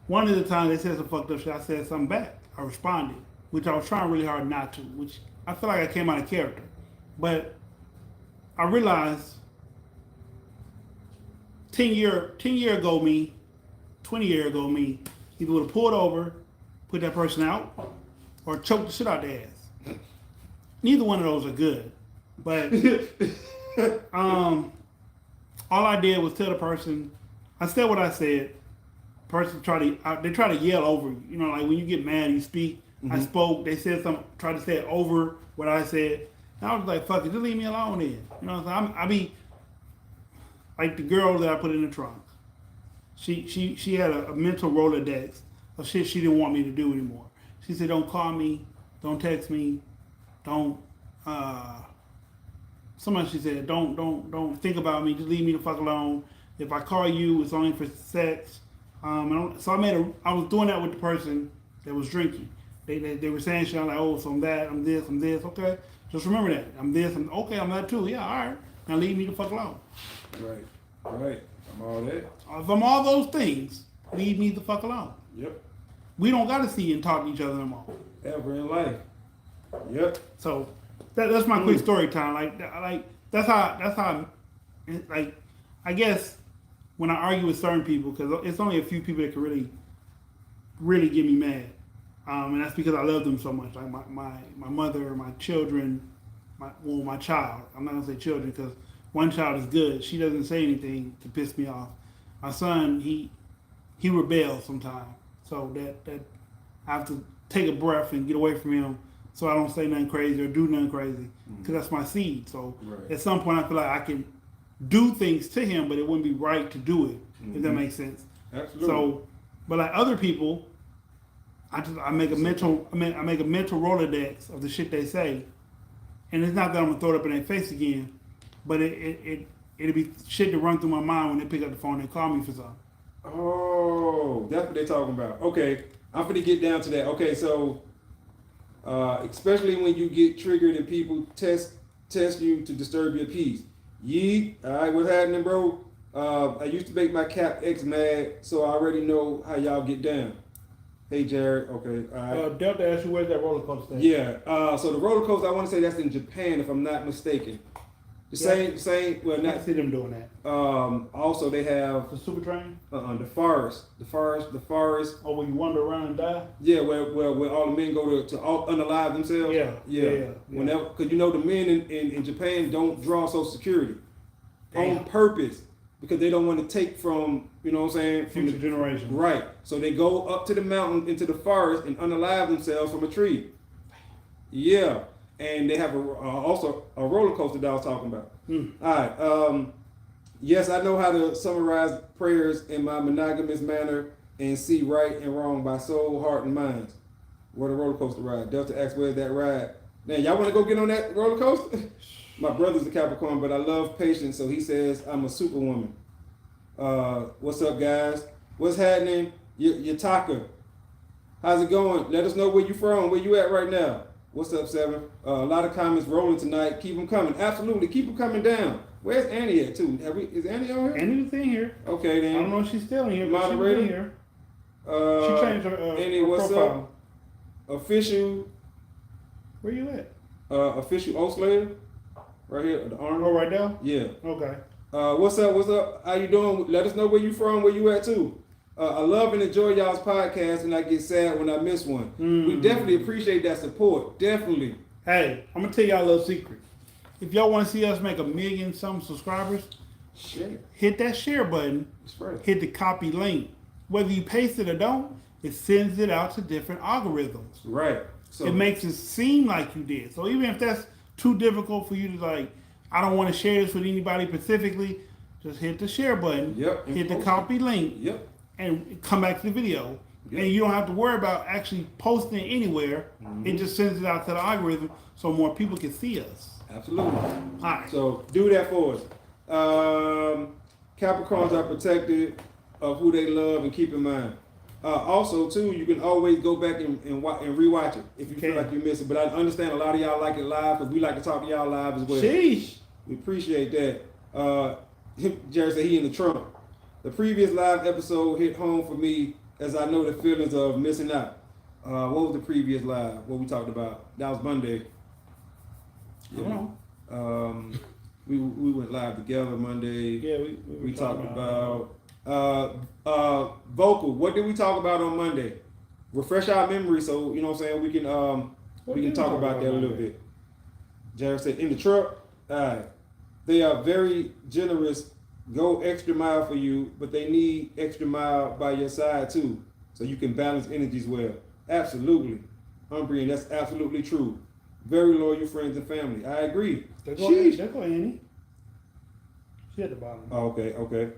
one of the times they said some fucked up shit, I said something back. I responded, which I was trying really hard not to, which I feel like I came out of character. But I realized 10 year ago me, 20 year ago me, either would have pulled over, put that person out, or choked the shit out their ass. Neither one of those are good. But all I did was tell the person, I said what I said. Person try to yell over you. You know, like when you get mad, you speak. I spoke. They said something. Tried to say it over what I said. And I was like, "Fuck it, just leave me alone." Then, you know, what I'm saying? I be like the girl that I put in the trunk. She had a mental Rolodex of shit she didn't want me to do anymore. She said, "Don't call me. Don't text me. Don't." Somebody she said, "Don't think about me. Just leave me the fuck alone. If I call you, it's only for sex." So I was doing that with the person that was drinking. They were saying shit. I'm like, oh, so I'm that, I'm this. Okay, just remember that. I'm this. I'm that too. Yeah, all right. Now leave me the fuck alone. Right. I'm all that. If I'm all those things, leave me the fuck alone. Yep. We don't got to see and talk to each other no more. Ever in life. Yep. So that's my quick story time. Like that's how. Like I guess. When I argue with certain people, because it's only a few people that can really get me mad, and that's because I love them so much. Like my mother, my children, my child. I'm not gonna say children because one child is good. She doesn't say anything to piss me off. My son, he rebels sometimes, so that I have to take a breath and get away from him, so I don't say nothing crazy or do nothing crazy, because that's my seed. So at some point, I feel like I can do things to him, but it wouldn't be right to do it, if that makes sense. Absolutely. So, but like other people, I make a mental Rolodex of the shit they say, and it's not that I'm gonna throw it up in their face again, but it'll be shit to run through my mind when they pick up the phone and call me for something. Oh, that's what they're talking about. Okay, I'm gonna get down to that. Okay, so especially when you get triggered and people test you to disturb your peace. Yeet. All right, what's happening, bro? I used to make my Cap X mad, so I already know how y'all get down. Hey, Jared. Okay. All right. Delta asked you where's that roller coaster? Yeah. So the roller coaster, I want to say that's in Japan, if I'm not mistaken. Same. Well, I not. can see them doing that. Also, they have The super train. the forest. Oh, when you wander around and die. Yeah, where all the men go to unalive themselves. Yeah. Whenever, because you know the men in Japan don't draw Social Security Damn. on purpose because they don't want to take from, you know what I'm saying, from Future generations. Right. So they go up to the mountain into the forest and unalive themselves from a tree. Yeah, and they have also a roller coaster that I was talking about. All right. Yes, I know how to summarize prayers in my monogamous manner and see right and wrong by soul, heart, and mind. What a roller coaster ride. Delta X, where's that ride? Man, y'all want to go get on that roller coaster? My brother's a Capricorn, but I love patience, so he says I'm a superwoman. What's up, guys? What's happening? Yataka. How's it going? Let us know where you from, where you at right now. What's up, Seven? A lot of comments rolling tonight. Keep them coming. Absolutely, keep them coming down. Where's Annie at, too? Is Annie on here? Annie's in here. Okay, then. I don't know if she's still in here, but Moderator? she's in here. She changed her, Annie, her what's profile. up? Official. Where you at? Official Oslayer. Right here, the arm. Oh, right there? Yeah. Okay. What's up? How you doing? Let us know where you from, where you at, too. I love and enjoy y'all's podcast, and I get sad when I miss one. We definitely appreciate that support. Definitely. Hey, I'm going to tell y'all a little secret. If y'all want to see us make 1 million some subscribers, hit that share button, hit the copy link. Whether you paste it or don't, it sends it out to different algorithms. Right. So it makes it seem like you did. So even if that's too difficult for you to I don't want to share this with anybody specifically, just hit the share button, hit the copy link, and come back to the video. And you don't have to worry about actually posting it anywhere. It just sends it out to the algorithm so more people can see us. Absolutely. All right. So do that for us. Capricorns are protected of who they love, and keep in mind. Also, too, you can always go back and rewatch it if you feel like you miss it. But I understand a lot of y'all like it live because we like to talk to y'all live as well. Sheesh. We appreciate that. Jerry said he in the trunk. The previous live episode hit home for me as I know the feelings of missing out. What was the previous live? What we talked about? That was Monday. We went live together Monday. Yeah, we talked about vocal. What did we talk about on Monday? Refresh our memory, so you know what I'm saying we can talk about that a little bit. Jared said in the truck. They are very generous. Go extra mile for you, but they need extra mile by your side too, so you can balance energies well. Absolutely, Umbrian, that's absolutely true. Very loyal friends and family. I agree. There go Annie. She at the bottom. Oh, okay.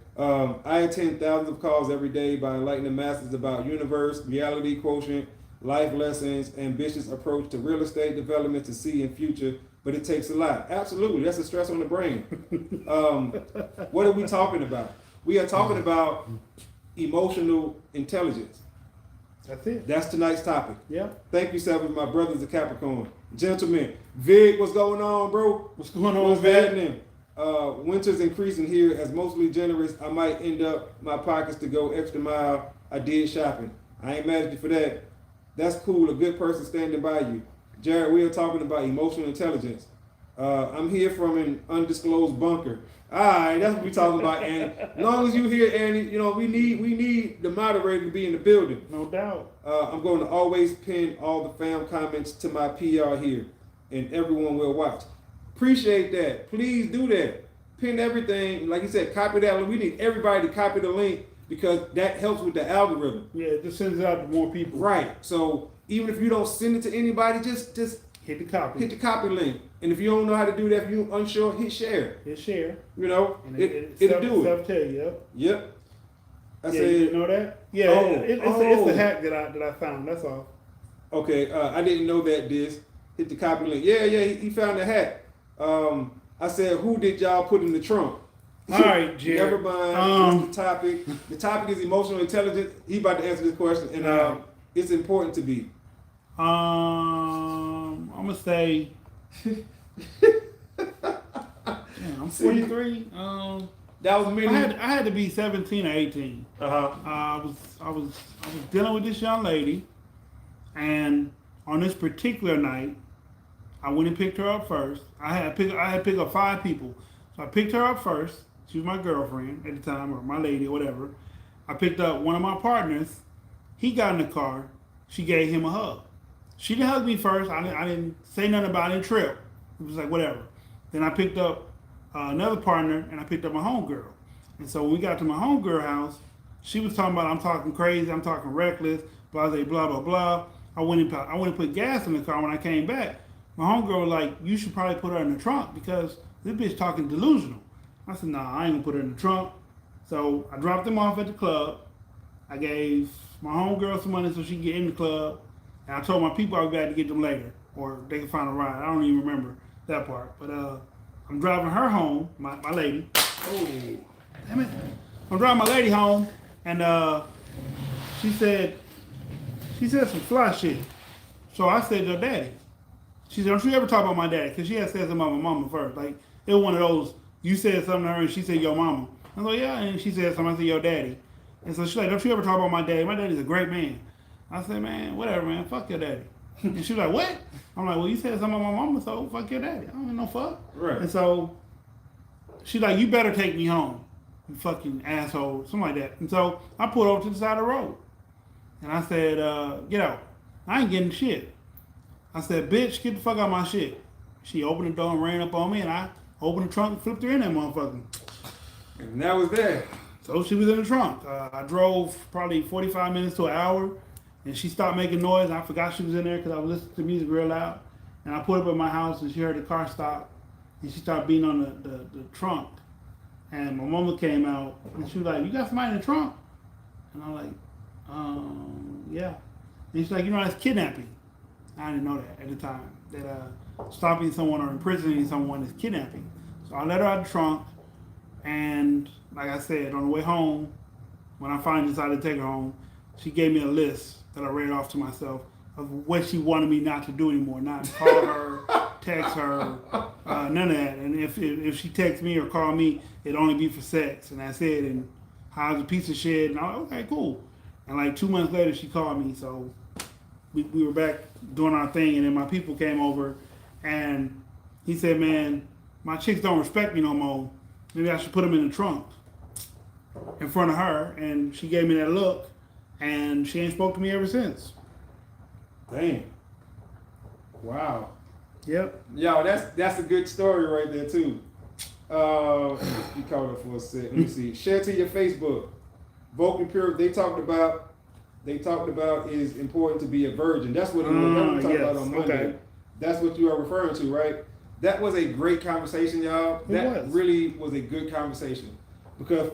I attend thousands of calls every day by enlightening masses about universe, reality quotient, life lessons, ambitious approach to real estate development to see in future, but it takes a lot. Absolutely. That's a stress on the brain. What are we talking about? We are talking about emotional intelligence. That's it. That's tonight's topic. Yeah. Thank you, Seven. My brother's a Capricorn. Gentlemen, Vig, what's going on, bro? What's going on, What's Vig? happening? Winter's increasing here. As mostly generous, I might end up my pockets to go extra mile. I did shopping. I ain't mad at you for that. That's cool. A good person standing by you. Jared, we are talking about emotional intelligence. I'm here from an undisclosed bunker. All right, that's what we're talking about, Annie. As long as you here, Annie, you know, we need the moderator to be in the building. No doubt. I'm going to always pin all the fam comments to my PR here, and everyone will watch. Appreciate that. Please do that. Pin everything. Like you said, copy that. We need everybody to copy the link because that helps with the algorithm. Yeah, it just sends it out to more people. Right. So even if you don't send it to anybody, just hit the copy. Hit the copy link. And if you don't know how to do that, if you're unsure, hit share. Hit share. You know, it'll do it. Self-tell you. Yep. I said, you know that? Yeah. It's a hack that I found. That's all. Okay. I didn't know that. Hit the copy link. Yeah. He found the hack. I said, who did y'all put in the trunk? All right, Jerry. Never mind. What's the topic? The topic is emotional intelligence. He about to answer this question, and it's important to be. I'm gonna say. I'm 43. That was many. I had to be 17 or 18. I was dealing with this young lady, and on this particular night, I went and picked her up first. I had to pick up 5 people. So I picked her up first. She was my girlfriend at the time, or my lady, or whatever. I picked up one of my partners. He got in the car. She gave him a hug. She didn't hug me first. I didn't say nothing about it. I didn't trip. It was like, whatever. Then I picked up another partner, and I picked up my homegirl. And so when we got to my homegirl house, she was talking about, I'm talking crazy, I'm talking reckless, blah, blah, blah, blah, blah. I went and put gas in the car. When I came back, my homegirl was like, you should probably put her in the trunk because this bitch talking delusional. I said, nah, I ain't gonna put her in the trunk. So I dropped them off at the club. I gave my homegirl some money so she could get in the club. And I told my people I was glad to get them later, or they could find a ride. I don't even remember that part. But I'm driving her home, my lady. Oh, damn it. I'm driving my lady home, and she said some fly shit. So I said, your daddy. She said, don't you ever talk about my daddy? Because she had said something about my mama first. Like, it was one of those, you said something to her and she said, your mama. I was like, yeah. And she said something, I said, your daddy. And so she's like, don't you ever talk about my daddy? My daddy's a great man. I said, man, whatever, man. Fuck your daddy. And she was like, what? I'm like, well, you said something about my mama, so fuck your daddy. I don't give no fuck. Right. And so she's like, you better take me home, you fucking asshole, something like that. And so I pulled over to the side of the road. And I said, get out. I ain't getting shit. I said, bitch, get the fuck out of my shit. She opened the door and ran up on me, and I opened the trunk and flipped her in that motherfucker. And that was that. So she was in the trunk. I drove probably 45 minutes to an hour, and she stopped making noise. I forgot she was in there because I was listening to music real loud. And I pulled up at my house, and she heard the car stop, and she started beating on the trunk. And my mama came out, and she was like, you got somebody in the trunk? And I'm like, yeah. And she's like, you know, that's kidnapping. I didn't know that at the time, that stopping someone or imprisoning someone is kidnapping. So I let her out the trunk, and like I said, on the way home, when I finally decided to take her home, she gave me a list that I read off to myself of what she wanted me not to do anymore, not to call her, text her, none of that. And if she texts me or call me, it'd only be for sex, and that's it. And I was a piece of shit, and I was like, okay, cool. And like 2 months later, she called me, so we were back doing our thing, and then my people came over, and he said, man, my chicks don't respect me no more. Maybe I should put them in the trunk in front of her. And she gave me that look, and she ain't spoke to me ever since. Damn. Wow. Yep. Yo, that's a good story right there too. You called it for a sec. Let me see. Share to your Facebook. Vocal pure. They talked about is important to be a virgin. That's what we talked about on Monday. Okay. That's what you are referring to, right? That was a great conversation, y'all. That really was a good conversation. Because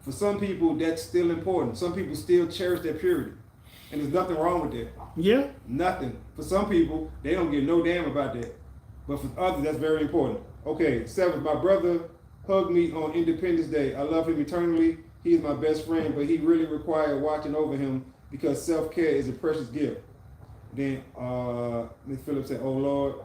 for some people, that's still important. Some people still cherish their purity. And there's nothing wrong with that. Yeah. Nothing. For some people, they don't give no damn about that. But for others, that's very important. Okay, 7th, my brother hugged me on Independence Day. I love him eternally. He is my best friend, but he really required watching over him because self-care is a precious gift. Then Ms. Phillips said, oh Lord.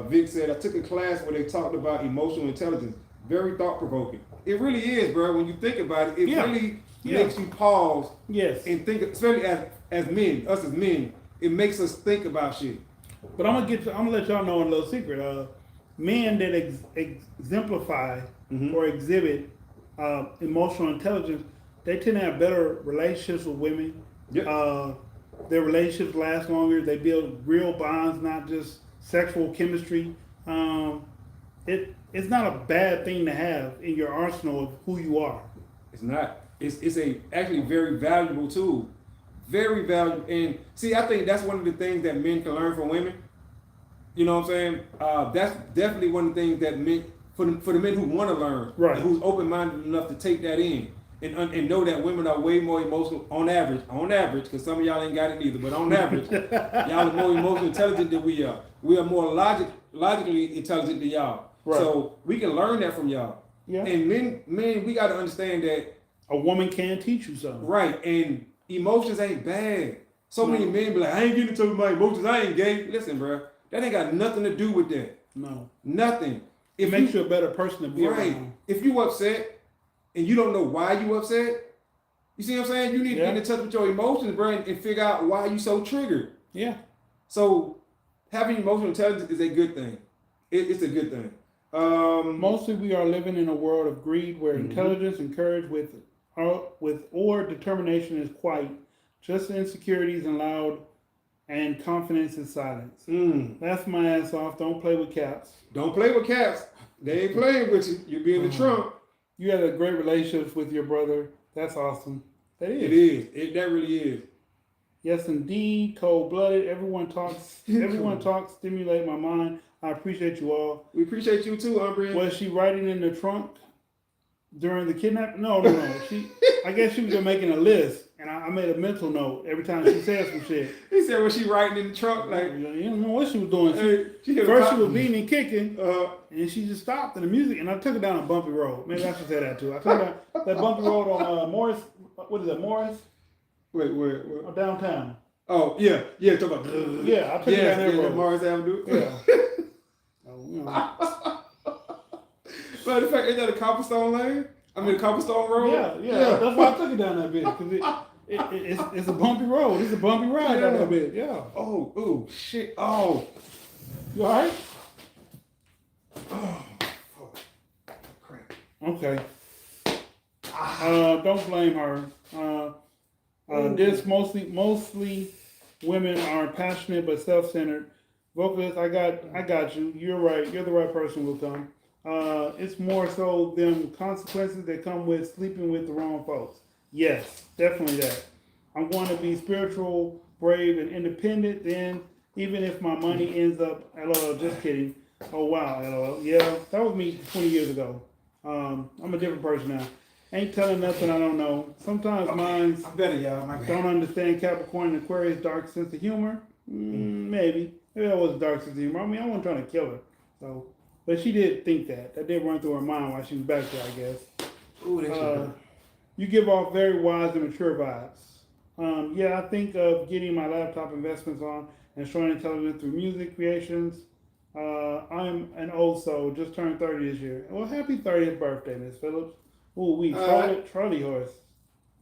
Vic said, I took a class where they talked about emotional intelligence. Very thought-provoking. It really is, bro. When you think about it, it really makes you pause and think, especially as men, us as men, it makes us think about shit. But I'm gonna let y'all know a little secret. Men that exemplify or exhibit emotional intelligence, they tend to have better relationships with women. Yep. Their relationships last longer. They build real bonds, not just sexual chemistry. It's not a bad thing to have in your arsenal of who you are. It's not. It's actually very valuable tool. Very valuable. And see, I think that's one of the things that men can learn from women. You know what I'm saying? That's definitely one of the things that men, for the men who want to learn, right, who's open-minded enough to take that in and know that women are way more emotional on average, because some of y'all ain't got it either, but on average, y'all are more emotionally intelligent than we are. We are more logically intelligent than y'all. Right. So we can learn that from y'all. Yeah. And men, we got to understand that a woman can teach you something. Right. And emotions ain't bad. So many men be like, I ain't getting into my emotions. I ain't gay. Listen, bro, that ain't got nothing to do with that. No. Nothing. It makes you a better person to be around. If you upset and you don't know why you upset, you see what I'm saying? You need to get in touch with your emotions, bro, and figure out why you so triggered. Yeah. So having emotional intelligence is a good thing. It's a good thing. Mostly, we are living in a world of greed where intelligence and courage or determination is quiet, just insecurities and loud, and confidence in silence. That's my ass off. Don't play with caps. Don't play with caps. They ain't playing with you. You're being the Trump. You had a great relationship with your brother. That's awesome. That is. It is. That really is. Yes, indeed. Cold blooded. Everyone talks. Everyone talks. Stimulate my mind. I appreciate you all. We appreciate you too, Umbre. Was she writing in the trunk during the kidnapping? No. I guess she was just making a list, and I made a mental note every time she said some shit. He said, "Was she writing in the trunk?" Like, you don't know what she was doing. First, she was beating and kicking, and she just stopped in the music, and I took her down a bumpy road. Maybe I should say that too. I took her down that bumpy road on Morris. What is it, Morris? Wait, where? Downtown. Oh, yeah. Talk about. Yeah, I took her down that road. Morris Avenue. Yeah. But in fact, ain't that a cobblestone lane? I mean, a cobblestone road? Yeah. That's why I took it down that bit. Because it's a bumpy road. It's a bumpy ride down that bit. Yeah. Oh, ooh, shit. Oh. You all right? Oh, fuck. Crap. Okay. Don't blame her. This mostly women are passionate but self-centered. Vocalist, I got you. You're right. You're the right person will come. It's more so them consequences that come with sleeping with the wrong folks. Yes, definitely that. I'm going to be spiritual, brave, and independent. Then, even if my money ends up, LOL, just kidding. Oh wow, LOL. Yeah, that was me 20 years ago. I'm a different person now. Ain't telling nothing I don't know. Sometimes minds don't understand Capricorn and Aquarius' dark sense of humor. Maybe that was a dark sense of humor. I mean, I wasn't trying to kill her, so. But she did think that. That did run through her mind while she was back there, I guess. Ooh, you give off very wise and mature vibes. Yeah, I think of getting my laptop investments on and showing intelligence through music creations. I'm an old soul, just turned 30 this year. Well, happy 30th birthday, Miss Phillips. Ooh, Charlie horse.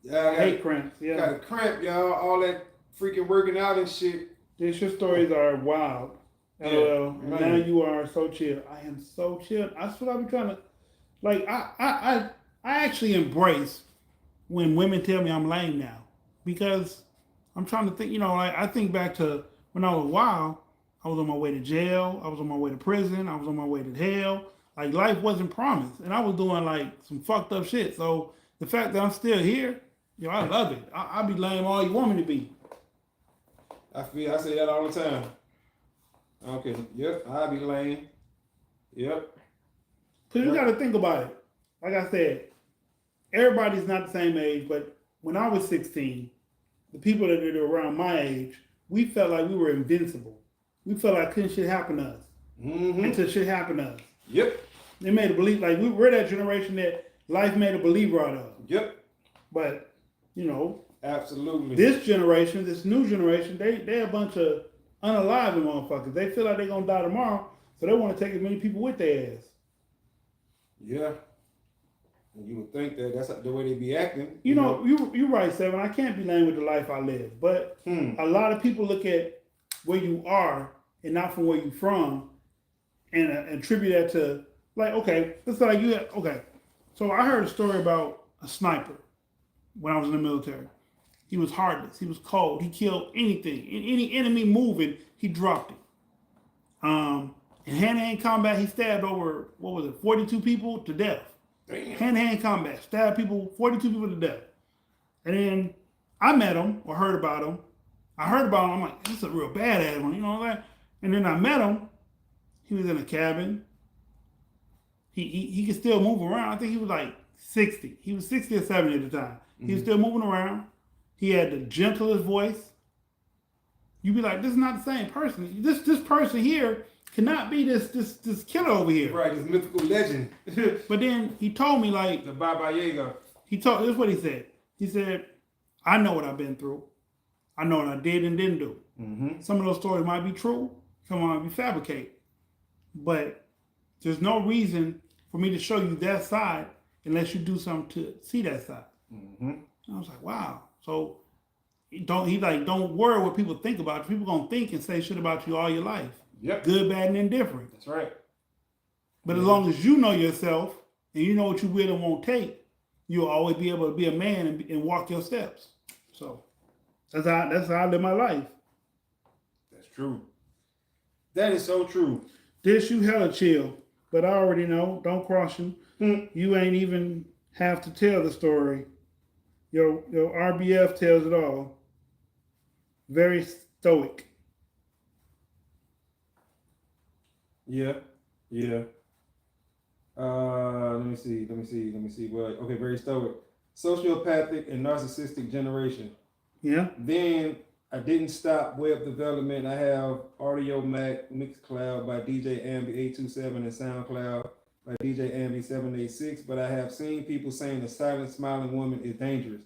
Yeah, I hate cramps. Yeah. Got a cramp, y'all. All that freaking working out and shit. Your stories are wild. LOL. Yeah, now you are so chill. I am so chill. That's what I be trying to. Like I actually embrace when women tell me I'm lame now, because I'm trying to think. Like I think back to when I was wild. I was on my way to jail. I was on my way to prison. I was on my way to hell. Like life wasn't promised, and I was doing like some fucked up shit. So the fact that I'm still here, I love it. I'll be lame all you want me to be. I say that all the time. Okay. Yep. I'll be lame. Yep. Cause you got to think about it. Like I said, everybody's not the same age, but when I was 16, the people that are around my age, we felt like we were invincible. We felt like couldn't shit happen to us until shit happened to us. Yep. They made a believe, like we're that generation that life made a believer out of. Yep. But, absolutely. This generation, this new generation, they a bunch of unaliving motherfuckers. They feel like they're gonna die tomorrow, so they want to take as many people with their ass. Yeah. And you would think that that's the way they be acting. You're right, Seven. I can't be lame with the life I live. But a lot of people look at where you are and not from where you're from, and attribute that to, like, okay, it's like okay. So I heard a story about a sniper when I was in the military. He was heartless. He was cold. He killed anything. Any enemy moving, he dropped it. In hand-to-hand combat, he stabbed over, 42 people to death. Hand-to-hand combat, stabbed 42 people to death. And then I met him or heard about him. I'm like, this is a real badass one, that? And then I met him. He was in a cabin. He could still move around. I think he was like 60. He was 60 or 70 at the time. He was still moving around. He had the gentlest voice. You'd be like, this is not the same person. This person here cannot be this killer over here. Right, this mythical legend. But then he told me, like, the Baba Yaga. This is what he said. He said, I know what I've been through. I know what I did and didn't do. Some of those stories might be true. Some might be fabricated. But there's no reason for me to show you that side unless you do something to see that side. And I was like, wow. So don't worry what people think about you. People gonna think and say shit about you all your life. Yep. Good, bad, and indifferent. That's right. But as long as you know yourself and you know what you will and won't take, you'll always be able to be a man and walk your steps. So that's how I live my life. That's true. That is so true. Dish, you hella chill, but I already know. Don't cross you. You ain't even have to tell the story. Your RBF tells it all. Very stoic. Yeah. Yeah. Let me see. Well, okay, very stoic. Sociopathic and narcissistic generation. Yeah. Then I didn't stop web development. I have Audio Mac, Mixcloud by DJ Ambi 827 and SoundCloud by DJ Ambi 786. But I have seen people saying a silent smiling woman is dangerous.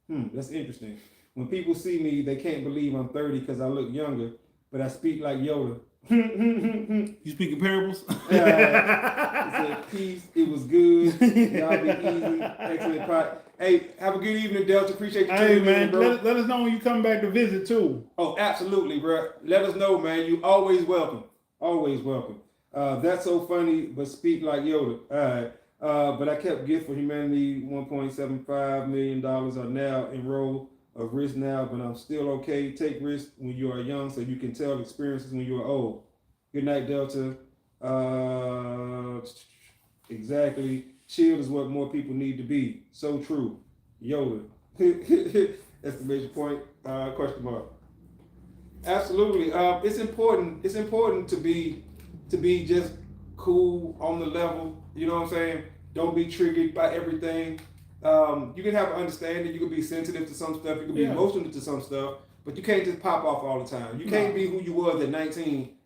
That's interesting. When people see me, they can't believe I'm 30 because I look younger, but I speak like Yoda. You speaking parables? He said, peace, it was good. Y'all be easy. Excellent pot. Hey, have a good evening, Delta. Appreciate you tuning in, bro. Let us know when you come back to visit, too. Oh, absolutely, bro. Let us know, man. You always welcome. Always welcome. That's so funny, but speak like Yoda. All right. But I kept Gift for Humanity. $1.75 million are now enrolled of risk now, but I'm still okay. Take risks when you are young so you can tell experiences when you are old. Good night, Delta. Exactly. Chill is what more people need to be. So true. Yoda. Exclamation point. Question mark. Absolutely. It's important. It's important to be just cool on the level. You know what I'm saying? Don't be triggered by everything. You can have an understanding. You can be sensitive to some stuff. You can be emotional to some stuff. But you can't just pop off all the time. You can't be who you was at 19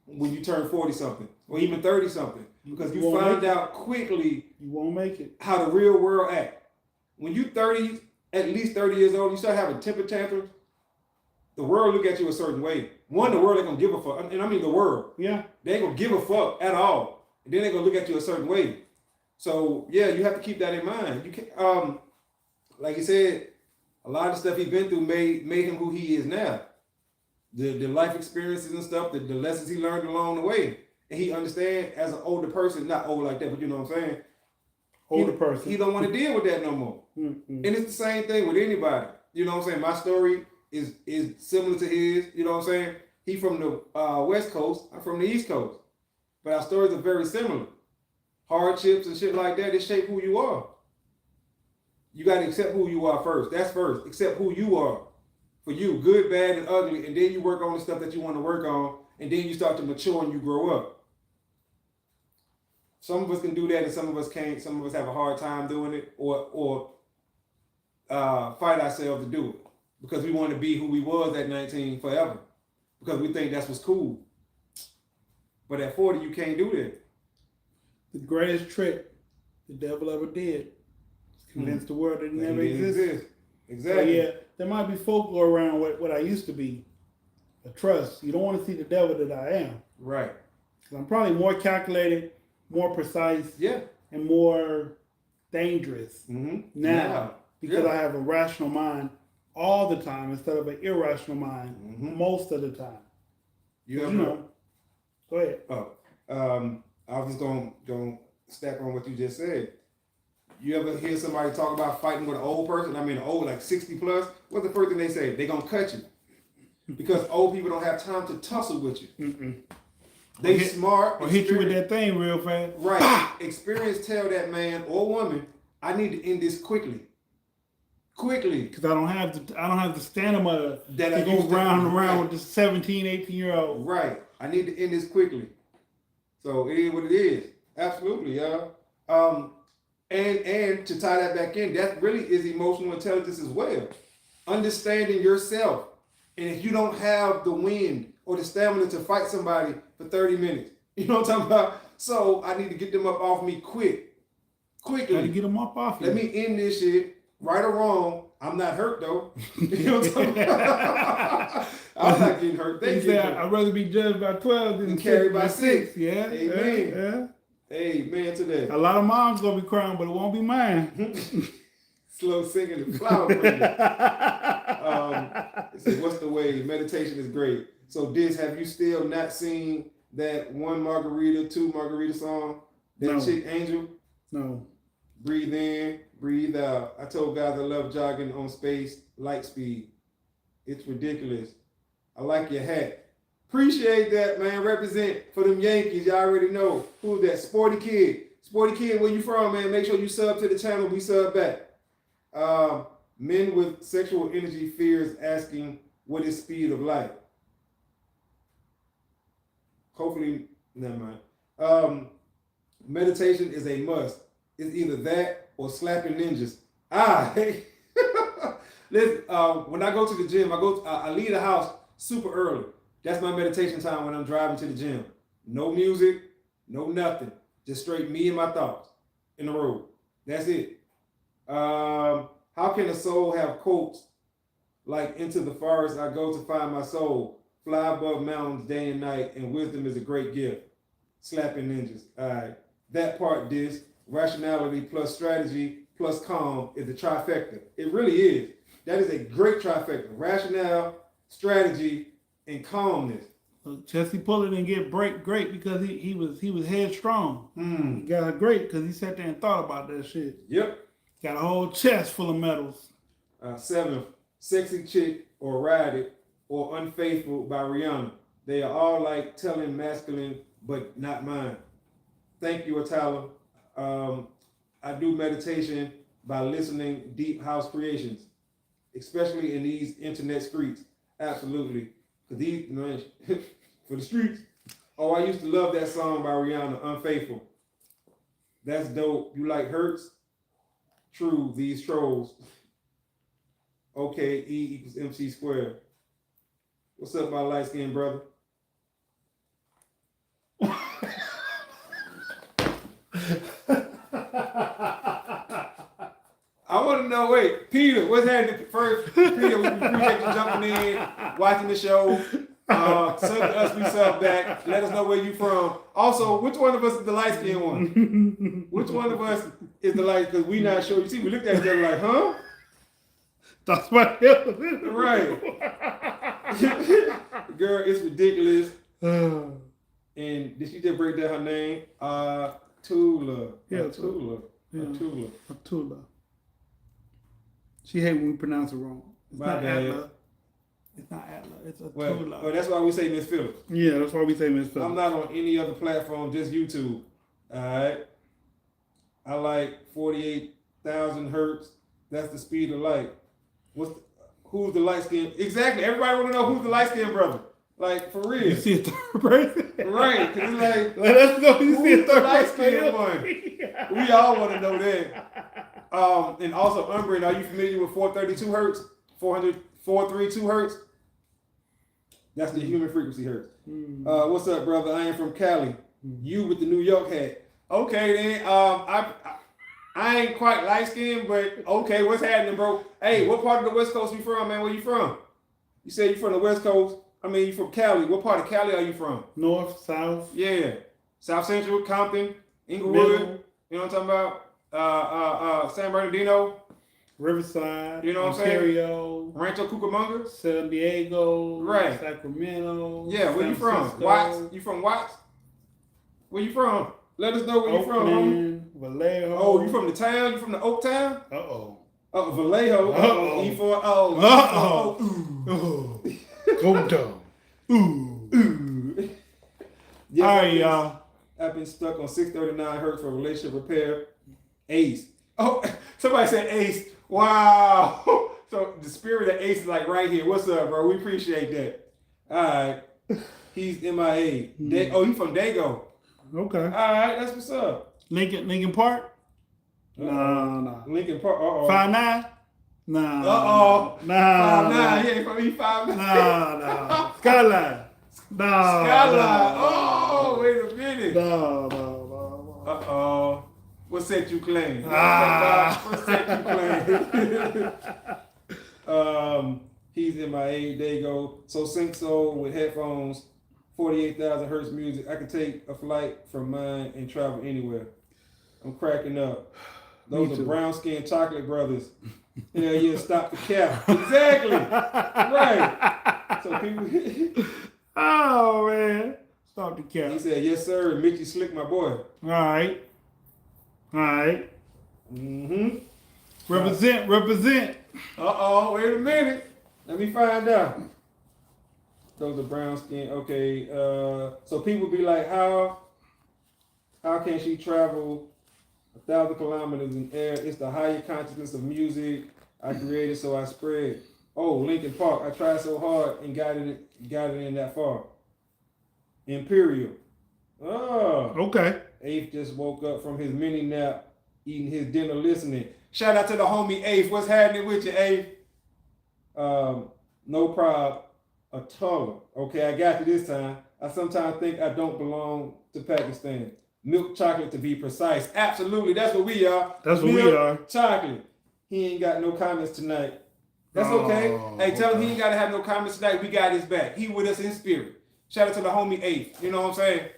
when you turn 40 something or even 30 something, because you find out quickly you won't make it how the real world act. When you 30, at least 30 years old, you start having temper tantrums. The world look at you a certain way. One, the world ain't gonna give a fuck, and I mean the world. Yeah, they ain't gonna give a fuck at all. And then they gonna look at you a certain way. So yeah, you have to keep that in mind. You can, like you said, a lot of the stuff he's been through made him who he is now. The life experiences and stuff, the lessons he learned along the way. And he understand as an older person, not old like that, but you know what I'm saying? Older person. He don't want to deal with that no more. And it's the same thing with anybody. You know what I'm saying? My story is similar to his. You know what I'm saying? He from the West Coast, I'm from the East Coast. But our stories are very similar. Hardships and shit like that, it shape who you are. You got to accept who you are first. That's first. Accept who you are. For you, good, bad, and ugly, and then you work on the stuff that you want to work on, and then you start to mature and you grow up. Some of us can do that, and some of us can't. Some of us have a hard time doing it, or fight ourselves to do it because we want to be who we was at 19 forever, because we think that's what's cool. But at 40, you can't do that. The greatest trick the devil ever did is convince the world that it never existed. Exactly. So yeah, there might be folklore around what I used to be. But trust, you don't want to see the devil that I am. Right. Because I'm probably more calculated, more precise, and more dangerous now because I have a rational mind all the time instead of an irrational mind most of the time. You know. Go ahead. I was just going to stack on what you just said. You ever hear somebody talk about fighting with an old person? I mean, old, like 60 plus. What's the first thing they say? They're going to cut you. Because old people don't have time to tussle with you. They smart. Or hit you with that thing real fast. Right. Bah! Experience tell that man or woman, I need to end this quickly. Quickly. Because I don't have the stamina that to go round and round with this 17, 18-year-old. Right. I need to end this quickly. So it is what it is. Absolutely, y'all. And to tie that back in, that really is emotional intelligence as well. Understanding yourself. And if you don't have the wind or the stamina to fight somebody for 30 minutes, you know what I'm talking about? So I need to get them up off me quickly. Got to get them up off you. Let me end this shit, right or wrong. I'm not hurt though. You know what I'm talking about? I'm not getting hurt. They get hurt. I'd rather be judged by 12 than carried by 6. Yeah. Amen. Yeah. Amen to that. A lot of moms gonna be crying, but it won't be mine. slow singing and flower praying. It says, what's the way? Meditation is great. So, Diz, have you still not seen that one margarita, two margarita song? That No. chick Angel? No. Breathe in, breathe out. I told guys I love jogging on space, light speed. It's ridiculous. I like your hat. Appreciate that, man. Represent for them Yankees. Y'all already know. Who's that? Sporty Kid. Sporty Kid, where you from, man? Make sure you sub to the channel. We sub back. Men with sexual energy fears asking, what is speed of light? Hopefully, never mind. Meditation is a must. It's either that or slapping ninjas. Hey. Listen, when I go to the gym, I leave the house super early. That's my meditation time when I'm driving to the gym. No music, no nothing. Just straight me and my thoughts in the road. That's it. How can a soul have quotes like into the forest I go to find my soul, fly above mountains day and night, and wisdom is a great gift. Slapping ninjas. All right. That part, this rationality plus strategy plus calm is the trifecta. It really is. That is a great trifecta. Rationale, strategy, and calmness. Jesse Puller didn't get great because he was headstrong. He got great because he sat there and thought about that shit. Yep. Got a whole chest full of medals. 7, Sexy Chick or Ride It or Unfaithful by Rihanna. They are all like telling masculine, but not mine. Thank you, Atala. I do meditation by listening deep house creations, especially in these internet streets. Absolutely. Because these, man, for the streets. Oh, I used to love that song by Rihanna, Unfaithful. That's dope. You like Hurts? True, these trolls. Okay, E equals MC squared. What's up, my light-skinned brother? I want to know, wait, Peter, what's happening first? Peter, we appreciate you jumping in, watching the show. Sub to us, we sub back. Let us know where you from. Also, which one of us is the light-skinned one? Which one of us is the light? Because we not sure. You see, we looked at each other like, huh? That's what it was. Right. Girl, it's ridiculous. And did she just break down her name? Tula. Yeah, Tula. Yeah. Tula. Tula. She hate when we pronounce it wrong. It's My not bad. Atla. It's not Atla. It's a Well, Tula. that's why we say Miss Phillips. Yeah, that's why we say Miss I'm Phillips. not on any other platform, just YouTube. All right. I like 48,000 hertz. That's the speed of light. Who's the light skin? Exactly. Everybody want to know who's the light skin brother. Like, for real. You see a third person? Right. Because it's like, Let's go. You see a who's the third light person? skin one? We all want to know that. And also, Umbrin, are you familiar with 432 hertz? 432 hertz? That's the human frequency hertz. What's up, brother? I am from Cali. You with the New York hat. Okay, then. I ain't quite light skinned, but okay, what's happening, bro? Hey, what part of the West Coast you from, man? Where you from? You said you from the West Coast. I mean, you from Cali. What part of Cali are you from? North, South. Yeah. South Central, Compton, Inglewood. Middle. You know what I'm talking about? San Bernardino. Riverside. You know what I'm saying? Ontario. Rancho Cucamonga. San Diego. Right. Sacramento. Yeah, where San you from? Francisco, Watts? You from Watts? Where you from? Let us know where you from, homie. Oakland, Vallejo. Oh, you from the town? You from the Oak Town? Uh-oh. Oh, Vallejo. Uh-oh. E4. Oh. Uh-oh. Ooh. Go down. Ooh. Ooh. Yes, All right, y'all. I've been stuck on 639 hertz for relationship repair. Ace. Oh, somebody said Ace. Wow. So the spirit of Ace is like right here. What's up, bro? We appreciate that. All right. He's MIA. He's from Dago. Okay. All right, that's what's up. Lincoln Park? No. Lincoln Park. 5'9"? Nah. Uh-oh. Nah. 5'9". He ain't from E5. Nah. Skyline. Nah. Skyline. Oh, wait a minute. No. Uh-oh. What set you claim? Ah. What set you claim? He's MIA. There you go. So Sync Soul with headphones, 48,000 hertz music. I can take a flight from mine and travel anywhere. I'm cracking up. Those are brown skin chocolate brothers. Hell yeah, stop the cap. Exactly. Right. So people. Oh man, stop the cap. He said, yes, sir. Mickey Slick, my boy. All right. Mm-hmm. Represent. Uh-oh, wait a minute. Let me find out. Those are brown skin. Okay. So people be like, how can she travel 1,000 kilometers in air? It's the higher consciousness of music I created, so I spread. Oh, Lincoln Park. I tried so hard and got it in that far. Imperial. Oh. Okay. Ace just woke up from his mini nap, eating his dinner, listening. Shout out to the homie Ace. What's happening with you, Ace? No problem. A taller. Okay, I got you this time. I sometimes think I don't belong to Pakistan. Milk chocolate to be precise. Absolutely, that's what we are. That's what we are. Chocolate. He ain't got no comments tonight. That's okay. Hey, tell him he ain't got to have no comments tonight. We got his back. He with us in spirit. Shout out to the homie Ace. You know what I'm saying?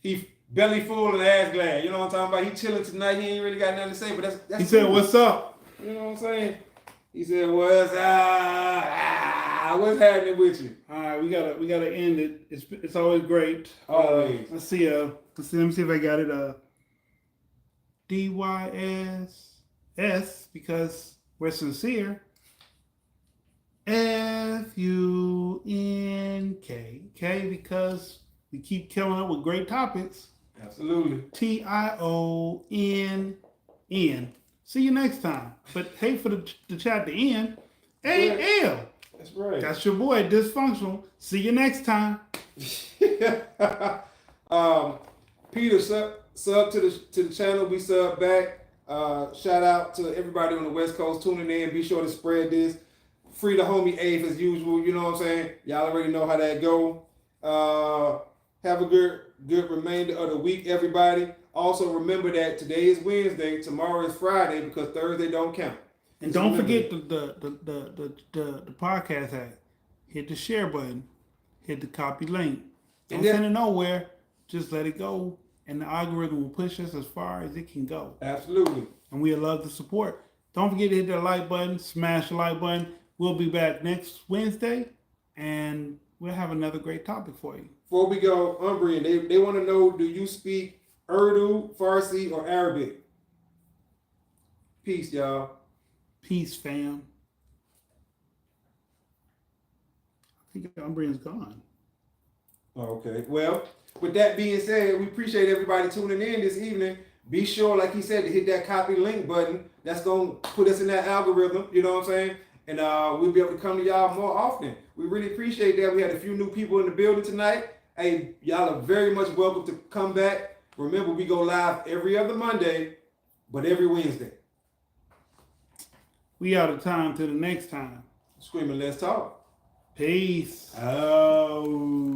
He belly full and ass glad. You know what I'm talking about? He chilling tonight. He ain't really got nothing to say, but that's he said, "What's up?" You know what I'm saying? He said, "What's up? What's happening with you?" All right, we gotta end it. It's always great. Always. Let's see. Let me see if I got it. DYSS because we're sincere. FUNK because we keep killing it with great topics. Absolutely. TIONN. See you next time. But hey, for the chat to end, AL. That's right. That's your boy, Dysfunctional. See you next time. Peter, sub to the channel. We sub back. Shout out to everybody on the West Coast tuning in. Be sure to spread this. Free the homie Abe as usual. You know what I'm saying? Y'all already know how that go. Have a good remainder of the week, everybody. Also remember that today is Wednesday, tomorrow is Friday because Thursday don't count. And don't forget the podcast hack. Hit the share button. Hit the copy link. Don't send it nowhere. Just let it go. And the algorithm will push us as far as it can go. Absolutely. And we love the support. Don't forget to hit that like button. Smash the like button. We'll be back next Wednesday. And we'll have another great topic for you. Before we go, Umbrian, they want to know, do you speak Urdu, Farsi, or Arabic? Peace, y'all. Peace, fam. I think Umbrian's gone. Okay. Well, with that being said, we appreciate everybody tuning in this evening. Be sure, like he said, to hit that copy link button. That's going to put us in that algorithm. You know what I'm saying? And we'll be able to come to y'all more often. We really appreciate that. We had a few new people in the building tonight. Hey, y'all are very much welcome to come back. Remember, we go live every other Monday, but every Wednesday. We out of time till the next time. Screaming, let's talk. Peace. Oh.